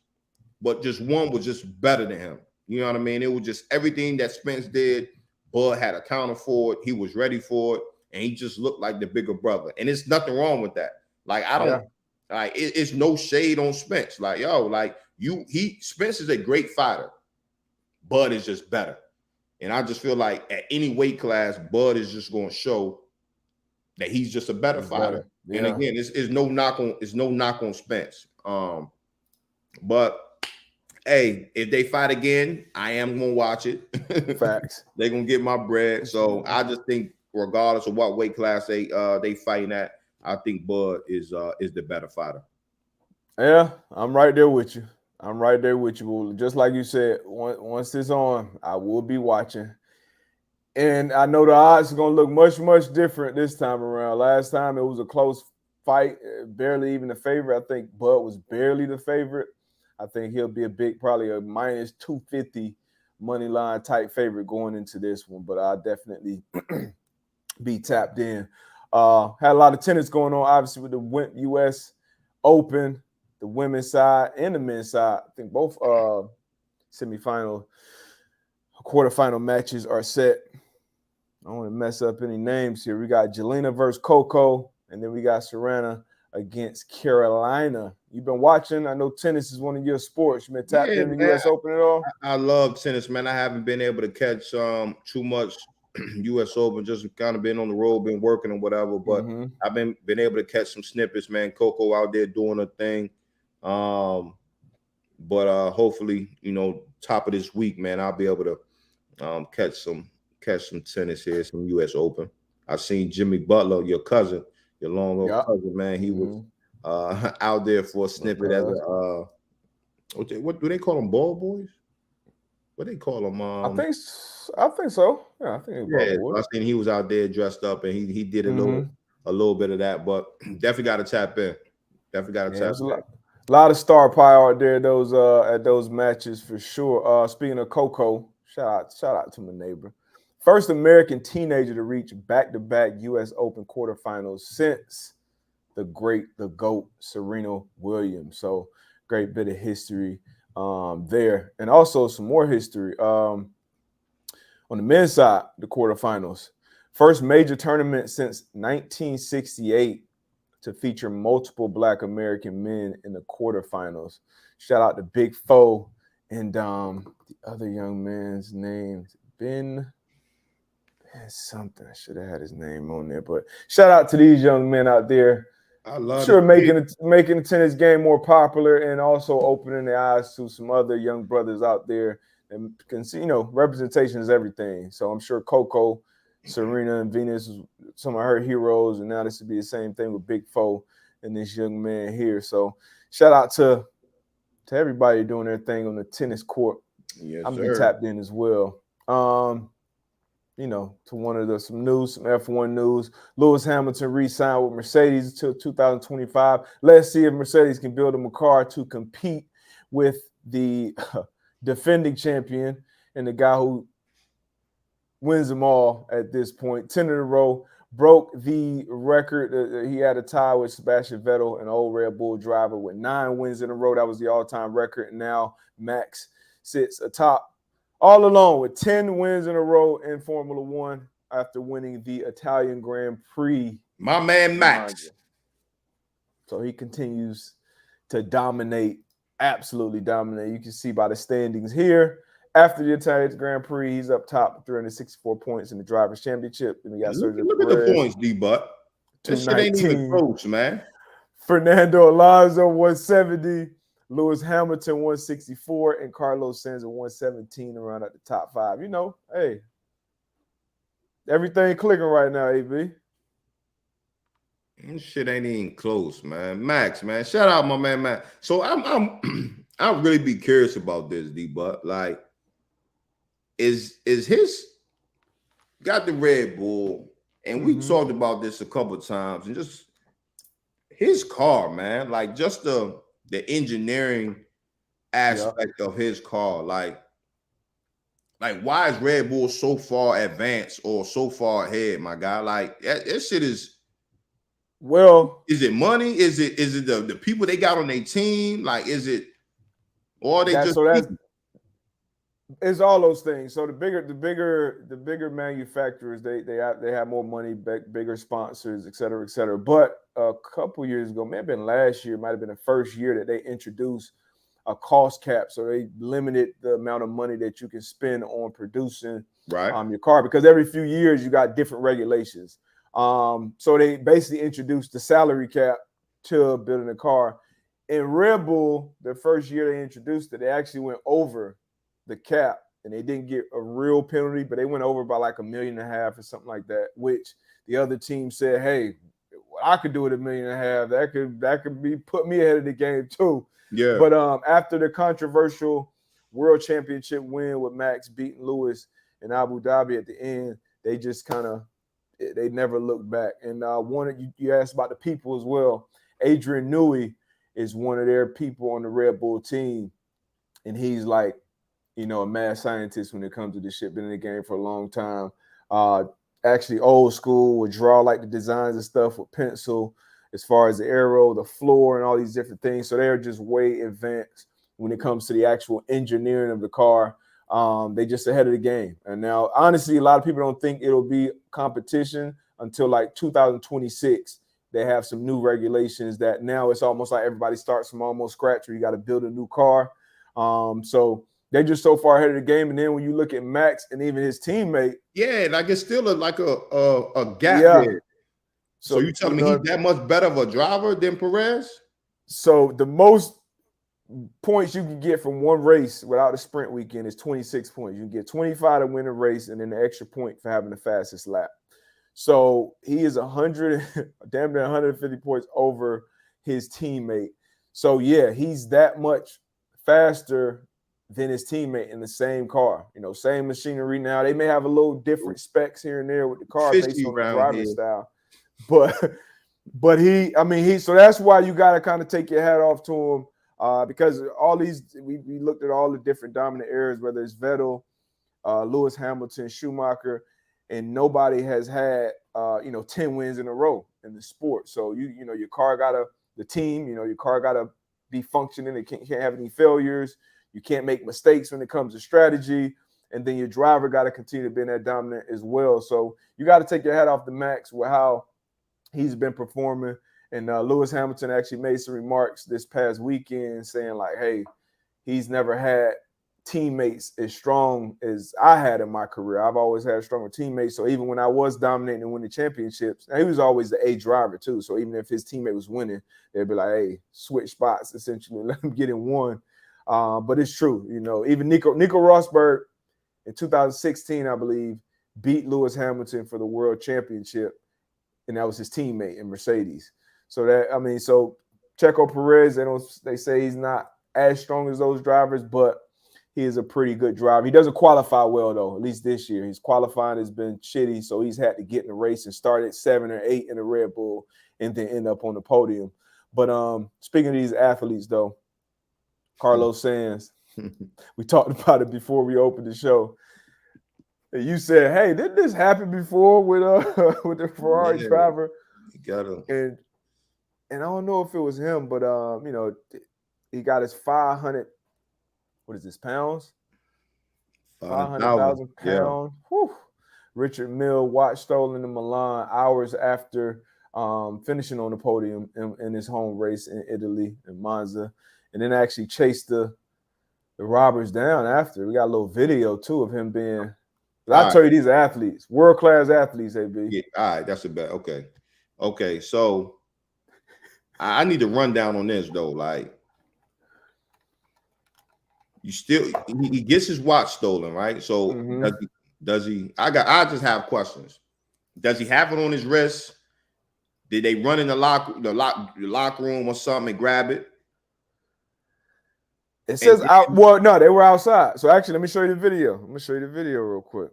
Speaker 2: but just one was just better than him. You know what I mean? It was just everything that Spence did. Bud had a counter for it. He was ready for it, and he just looked like the bigger brother. And it's nothing wrong with that. Like I don't like it's no shade on Spence. Like Spence is a great fighter. Bud is just better. And I just feel like at any weight class, Bud is just going to show that he's just a better fighter. Yeah. And again, it's no knock on Spence. But hey, if they fight again, I am gonna watch it.
Speaker 1: Facts.
Speaker 2: They're gonna get my bread. So I just think, regardless of what weight class they fighting at, I think Bud is the better fighter.
Speaker 1: Yeah, I'm right there with you. Just like you said, once it's on, I will be watching. And I know the odds are going to look much, much different this time around. Last time it was a close fight, barely even the favorite. I think Bud was barely the favorite. I think he'll be probably a minus 250 money line type favorite going into this one. But I'll definitely be tapped in. Had a lot of tennis going on, obviously, with the U.S. Open, the women's side and the men's side. I think both semifinal, quarterfinal matches are set. I don't want to mess up any names here. We got Jelena versus Coco, and then we got Serena against Carolina. You've been watching. I know tennis is one of your sports. You been tapped in the U.S. Open at all?
Speaker 2: I love tennis, man. I haven't been able to catch too much U.S. Open. Just kind of been on the road, been working or whatever. But I've been able to catch some snippets, man. Coco out there doing her thing. But hopefully, top of this week, man, I'll be able to catch some tennis here, some U.S. Open. I've seen Jimmy Butler, your cousin, your long cousin, man. He was out there for a snippet as a what do they call them? Ball boys? What they call them?
Speaker 1: I think so. Yeah, I think.
Speaker 2: So I seen he was out there dressed up, and he did a little bit of that, but definitely got to tap in.
Speaker 1: A lot of star power out there at those matches for sure. Speaking of Coco, shout out to my neighbor. First American teenager to reach back-to-back U.S. Open quarterfinals since the GOAT, Serena Williams. So great bit of history there. And also some more history on the men's side, the quarterfinals. First major tournament since 1968 to feature multiple Black American men in the quarterfinals. Shout out to Big Foe and the other young man's name, Ben something. I should have had his name on there, but shout out to these young men out there.
Speaker 2: I love
Speaker 1: making the tennis game more popular and also opening the eyes to some other young brothers out there and can see, representation is everything. So I'm sure Coco, Serena, and Venus, some of her heroes, and now this would be the same thing with Big Foe and this young man here. So shout out to everybody doing their thing on the tennis court.
Speaker 2: Yes,
Speaker 1: I'm gonna be tapped in as well. To some F1 news. Lewis Hamilton re-signed with Mercedes until 2025. Let's see if Mercedes can build him a car to compete with the defending champion and the guy who wins them all at this point. 10 in a row, broke the record. He had a tie with Sebastian Vettel, an old Red Bull driver, with 9 wins in a row. That was the all-time record. And now Max sits atop all alone with 10 wins in a row in Formula One after winning the Italian Grand Prix.
Speaker 2: My man Max.
Speaker 1: So he continues to dominate, absolutely dominate. You can see by the standings here. After the Italian Grand Prix, he's up top with 364 points in the Drivers' Championship. And we got
Speaker 2: Look
Speaker 1: Sergio
Speaker 2: at the
Speaker 1: Perez,
Speaker 2: points, D-Butt. This shit ain't even close, man.
Speaker 1: Fernando Alonso, 170. Lewis Hamilton, 164. And Carlos Sainz at 117 around at the top 5. You know, hey, everything clicking right now, AB.
Speaker 2: This shit ain't even close, man. Max, man. Shout out my man, Max. So I'll really be curious about this, D-Butt. Like, is his got the Red Bull, and we talked about this a couple of times, and just his car, man, like just the engineering aspect of his car, like why is Red Bull so far advanced or so far ahead, my guy? Like that shit is.
Speaker 1: Well,
Speaker 2: is it money? Is it the people they got on their team? Like, is it, or they just?
Speaker 1: It's all those things. So the bigger manufacturers, they have more money, bigger sponsors, et cetera, et cetera. But a couple years ago, may have been last year, might have been the first year that they introduced a cost cap. So they limited the amount of money that you can spend on producing your car, because every few years you got different regulations. So they basically introduced the salary cap to building a car. In Red Bull, the first year they introduced it, they actually went over the cap, and they didn't get a real penalty, but they went over by like $1.5 million or something like that, which the other team said, hey, I could do it $1.5 million. That could be put me ahead of the game too.
Speaker 2: Yeah.
Speaker 1: But after the controversial world championship win with Max beating Lewis in Abu Dhabi at the end, they just kind of, they never looked back. And you asked about the people as well. Adrian Newey is one of their people on the Red Bull team, and he's like, you know, a mad scientist when it comes to this shit. Been in the game for a long time. Actually old school, would draw like the designs and stuff with pencil as far as the aero, the floor, and all these different things. So they're just way advanced when it comes to the actual engineering of the car. They just ahead of the game. And now, honestly, a lot of people don't think it'll be competition until like 2026. They have some new regulations that now it's almost like everybody starts from almost scratch, where you got to build a new car. So they're just so far ahead of the game. And then when you look at Max and even his teammate,
Speaker 2: like it's still a gap there. So you telling me he's that much better of a driver than Perez?
Speaker 1: So the most points you can get from one race without a sprint weekend is 26 points. You can get 25 to win a race, and then the extra point for having the fastest lap. So he is 100, damn near 150 points over his teammate. So yeah, he's that much faster than his teammate in the same car. You know, same machinery. Now they may have a little different specs here and there with the car based on the driving style, but so that's why you got to kind of take your hat off to him, because all these we looked at all the different dominant eras, whether it's Vettel, Lewis Hamilton, Schumacher, and nobody has had 10 wins in a row in the sport. So you know your car the team, your car gotta be functioning. It can't have any failures. You can't make mistakes when it comes to strategy. And then your driver got to continue to be that dominant as well. So you got to take your hat off to Max with how he's been performing. And Lewis Hamilton actually made some remarks this past weekend saying like, hey, he's never had teammates as strong as I had in my career. I've always had stronger teammates. So even when I was dominating and winning championships, he was always the A driver too. So even if his teammate was winning, they'd be like, hey, switch spots essentially, let him get in one. But it's true, even Nico Rosberg in 2016, I believe, beat Lewis Hamilton for the world championship, and that was his teammate in Mercedes. So Checo Perez, they say he's not as strong as those drivers, but he is a pretty good driver. He doesn't qualify well though, at least this year. His qualifying has been shitty, so he's had to get in the race and start at 7 or 8 in the Red Bull and then end up on the podium. But speaking of these athletes though, Carlos Sainz, we talked about it before we opened the show. And you said, "Hey, didn't this happen before with the Ferrari driver?" And I don't know if it was him, but he got his 500. What is this, pounds? 500,000 pounds. Yeah. Richard Mille watch stolen in Milan hours after finishing on the podium in his home race in Italy, in Monza, and then actually chased the robbers down after. We got a little video too of him being. I tell you, these are athletes, world-class athletes, AB.
Speaker 2: Yeah, all right, that's a bet. Okay. So I need to run down on this though. Like, he gets his watch stolen, right? So does he? I just have questions. Does he have it on his wrist? Did they run in the locker room or something and grab it?
Speaker 1: It says out. Well, no, they were outside. So actually, let me show you the video. I'm gonna show you the video real quick.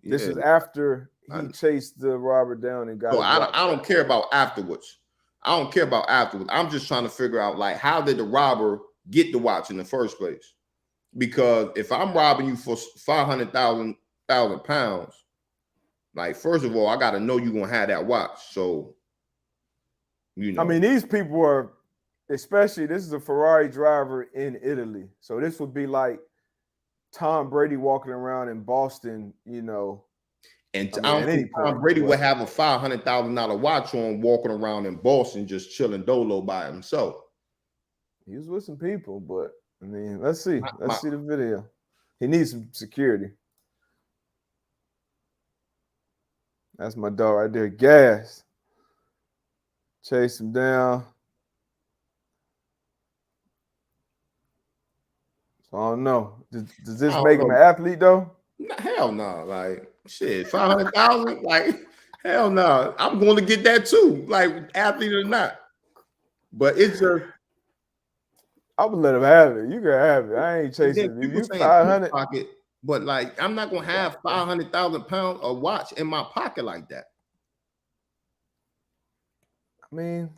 Speaker 1: Yeah. This is after he chased the robber down and got.
Speaker 2: So I don't care about afterwards. I'm just trying to figure out, like, how did the robber get the watch in the first place? Because if I'm robbing you for 500,000 pounds, like, first of all, I got to know you're gonna have that watch. So,
Speaker 1: I mean, these people are, especially, this is a Ferrari driver in Italy. So this would be like Tom Brady walking around in Boston, And
Speaker 2: I don't think Tom Brady would have a $500,000 watch on walking around in Boston just chilling dolo by himself.
Speaker 1: He was with some people, but I mean, let's see. Let's see the video. He needs some security. That's my dog right there. Gas. Chase him down. So I don't know. Does this make him an athlete though?
Speaker 2: Hell no. Like, shit, 500,000? Like, hell no. I'm going to get that too, like, athlete or not. But it's just,
Speaker 1: I would let him have it. You can have it. I ain't chasing you. 500.
Speaker 2: Pocket, but like, I'm not gonna have 500,000 pounds of watch in my pocket like that.
Speaker 1: I mean,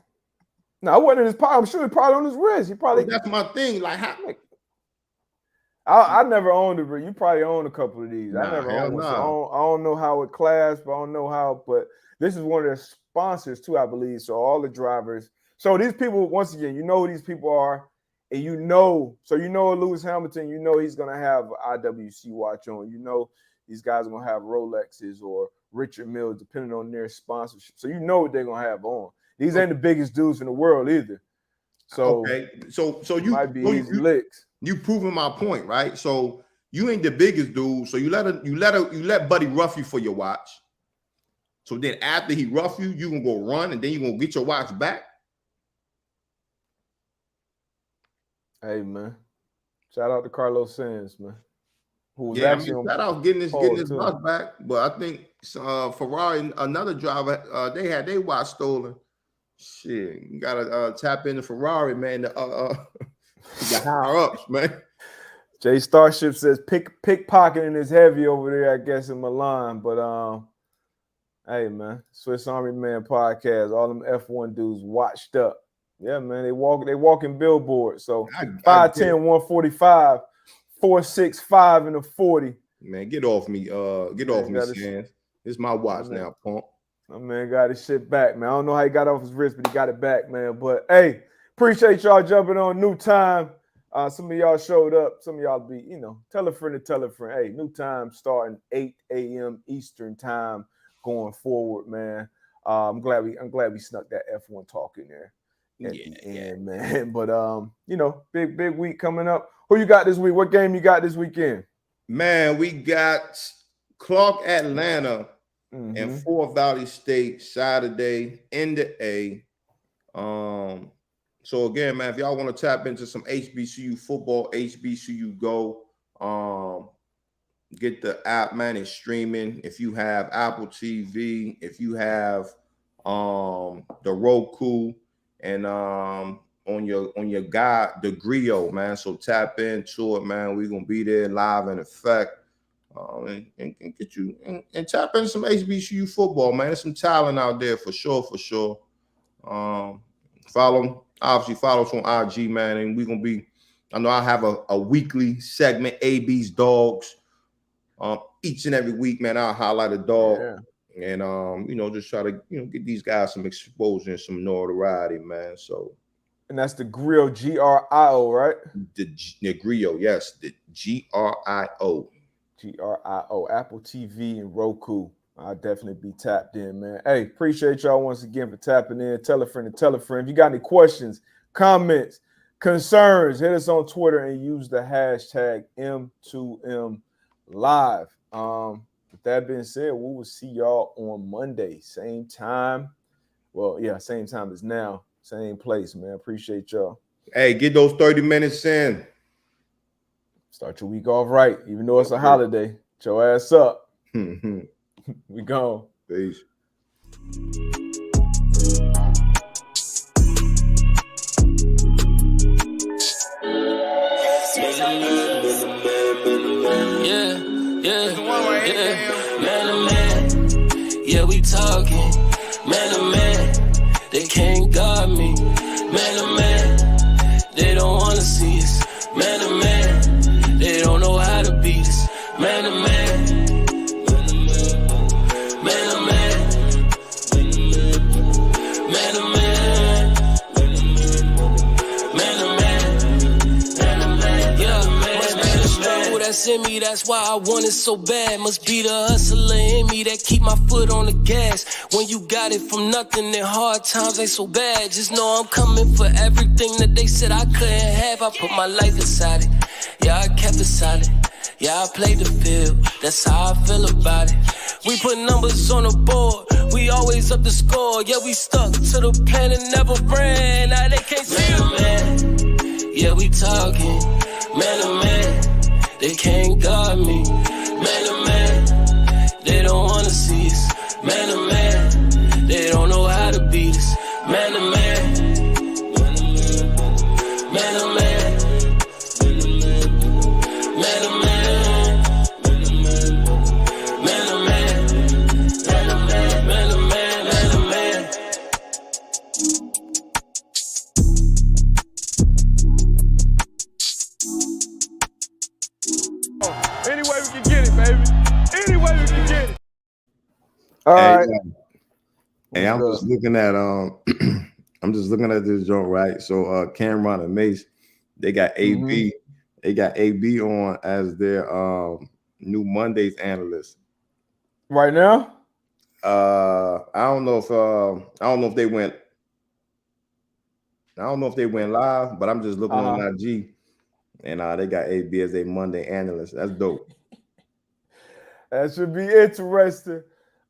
Speaker 1: no, I wasn't in his pocket. I'm sure he probably on his wrist. He probably.
Speaker 2: That's my thing. Like, how?
Speaker 1: I never owned it, but you probably own a couple of these. I never owned one.
Speaker 2: No.
Speaker 1: So I don't know how it clasped. I don't know how, but this is one of their sponsors too, I believe. So all the drivers. So these people, once again, you know who these people are. And so Lewis Hamilton, he's going to have an IWC watch on. These guys are going to have Rolexes or Richard Mille, depending on their sponsorship. So what they're going to have on. These ain't the biggest dudes in the world either. So,
Speaker 2: okay. So you
Speaker 1: might be easy licks.
Speaker 2: You proving my point, right? So you ain't the biggest dude. So you let Buddy rough you for your watch. So then after he rough you, you gonna go run and then you gonna get your watch back.
Speaker 1: Hey man, shout out to Carlos Sainz, man.
Speaker 2: Who was shout out getting his watch back. But I think Ferrari, another driver, they had their watch stolen. Shit, you gotta tap into Ferrari, man. The higher ups, man.
Speaker 1: Jay Starship says pickpocketing is heavy over there, I guess, in Milan. But hey man, Swiss Army Man podcast, all them F1 dudes watched up. Yeah, man, they walking billboards. So 5'10", 145, 4'6", and a 40.
Speaker 2: Man, get off me, Sands. It's my watch now, punk.
Speaker 1: My man got his shit back, man. I don't know how he got off his wrist, but he got it back, man. But hey, appreciate y'all jumping on. New time. Some of y'all showed up. Some of y'all be, tell a friend to tell a friend. Hey, new time starting 8 a.m. Eastern time going forward, man. I'm glad we snuck that F1 talk in there. Man. But big week coming up. Who you got this week? What game you got this weekend?
Speaker 2: Man, we got Clark Atlanta and Fort Valley State Saturday in the A. So again, man, if y'all want to tap into some HBCU football, HBCU Go. Get the app, man. It's streaming. If you have Apple TV, if you have the Roku. And on your guide, the Griot, man. So tap into it, man. We're gonna be there live in effect, and get you and tap into some HBCU football, man. There's some talent out there for sure. Follow us on IG, man. And we're gonna be. I know I have a weekly segment, AB's Dogs. Each and every week, man. I'll highlight a dog. Yeah. And just try to get these guys some exposure and some notoriety, man. So,
Speaker 1: and that's the Griot, GRIO, right?
Speaker 2: The Griot, yes, the GRIO.
Speaker 1: GRIO, Apple TV and Roku. I'll definitely be tapped in, man. Hey, appreciate y'all once again for tapping in. Tell a friend and tell a friend. If you got any questions, comments, concerns, hit us on Twitter and use the hashtag M2M Live. With that being said, we will see y'all on Monday. Same time. Well, yeah, same time as now. Same place, man. Appreciate y'all.
Speaker 2: Hey, get those 30 minutes in.
Speaker 1: Start your week off right, even though it's a holiday. Get your ass up. We gone.
Speaker 2: Peace.
Speaker 3: Man to man, yeah, we talking. Man to man, they can't guard me. Man to man, they don't wanna see us. Man to man, they don't know how to beat us. Man to man, man to man, man to man, man to man, man to man, yeah, man. Must be the struggle that's in me, that's why I want it so bad. Must be the hustler in me that keep my foot on the gas. When you got it from nothing and hard times ain't so bad, just know I'm coming for everything that they said I couldn't have. I put my life inside it, yeah, I kept it solid. Yeah, I played the field, that's how I feel about it. We put numbers on the board, we always up the score. Yeah, we stuck to the plan and never ran. Now they can't see it, man. Yeah, we talking, man to man, they can't guard me. Man to man, they don't wanna see us. Man to man, they don't know how to beat us. Man to man, man to man, man to man, man to man, man to man, man to man.
Speaker 1: Any way we can get it, baby. Any way we can get it. All right.
Speaker 2: Hey, I'm just looking at I'm just looking at this joint, right? So Cameron and Mace, they got AB, they got AB on as their new Mondays analyst.
Speaker 1: Right now?
Speaker 2: I don't know if they went live, but I'm just looking on IG, and they got AB as a Monday analyst. That's dope.
Speaker 1: That should be interesting.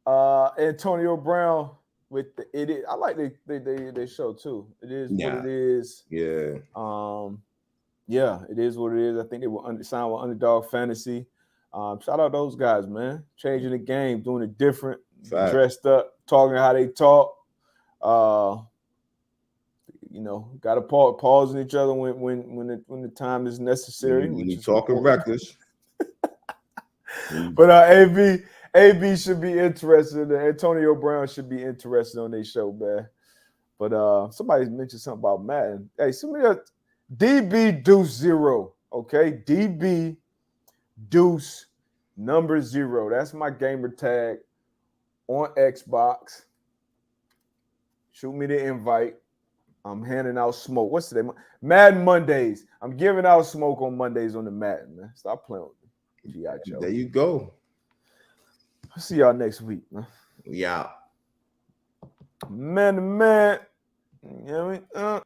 Speaker 1: Antonio Brown with the it is. I like they show too. It is what it is.
Speaker 2: Yeah.
Speaker 1: Yeah, it is what it is. I think they were signed with Underdog Fantasy. Shout out those guys, man. Changing the game, doing it different, dressed up, talking how they talk. Got to pause each other when the time is necessary.
Speaker 2: When you talking reckless.
Speaker 1: But AB should be interested. Antonio Brown should be interested on their show, man. But somebody mentioned something about Madden. Hey, somebody DB Deuce 0. Okay, DB Deuce number 0. That's my gamer tag on Xbox. Shoot me the invite. I'm handing out smoke. What's today? Madden Mondays. I'm giving out smoke on Mondays on the Madden, man. Stop playing with me. G.I. Joe.
Speaker 2: There you go.
Speaker 1: I'll see y'all next week, man.
Speaker 2: Yeah.
Speaker 1: Man to man. You know what I mean?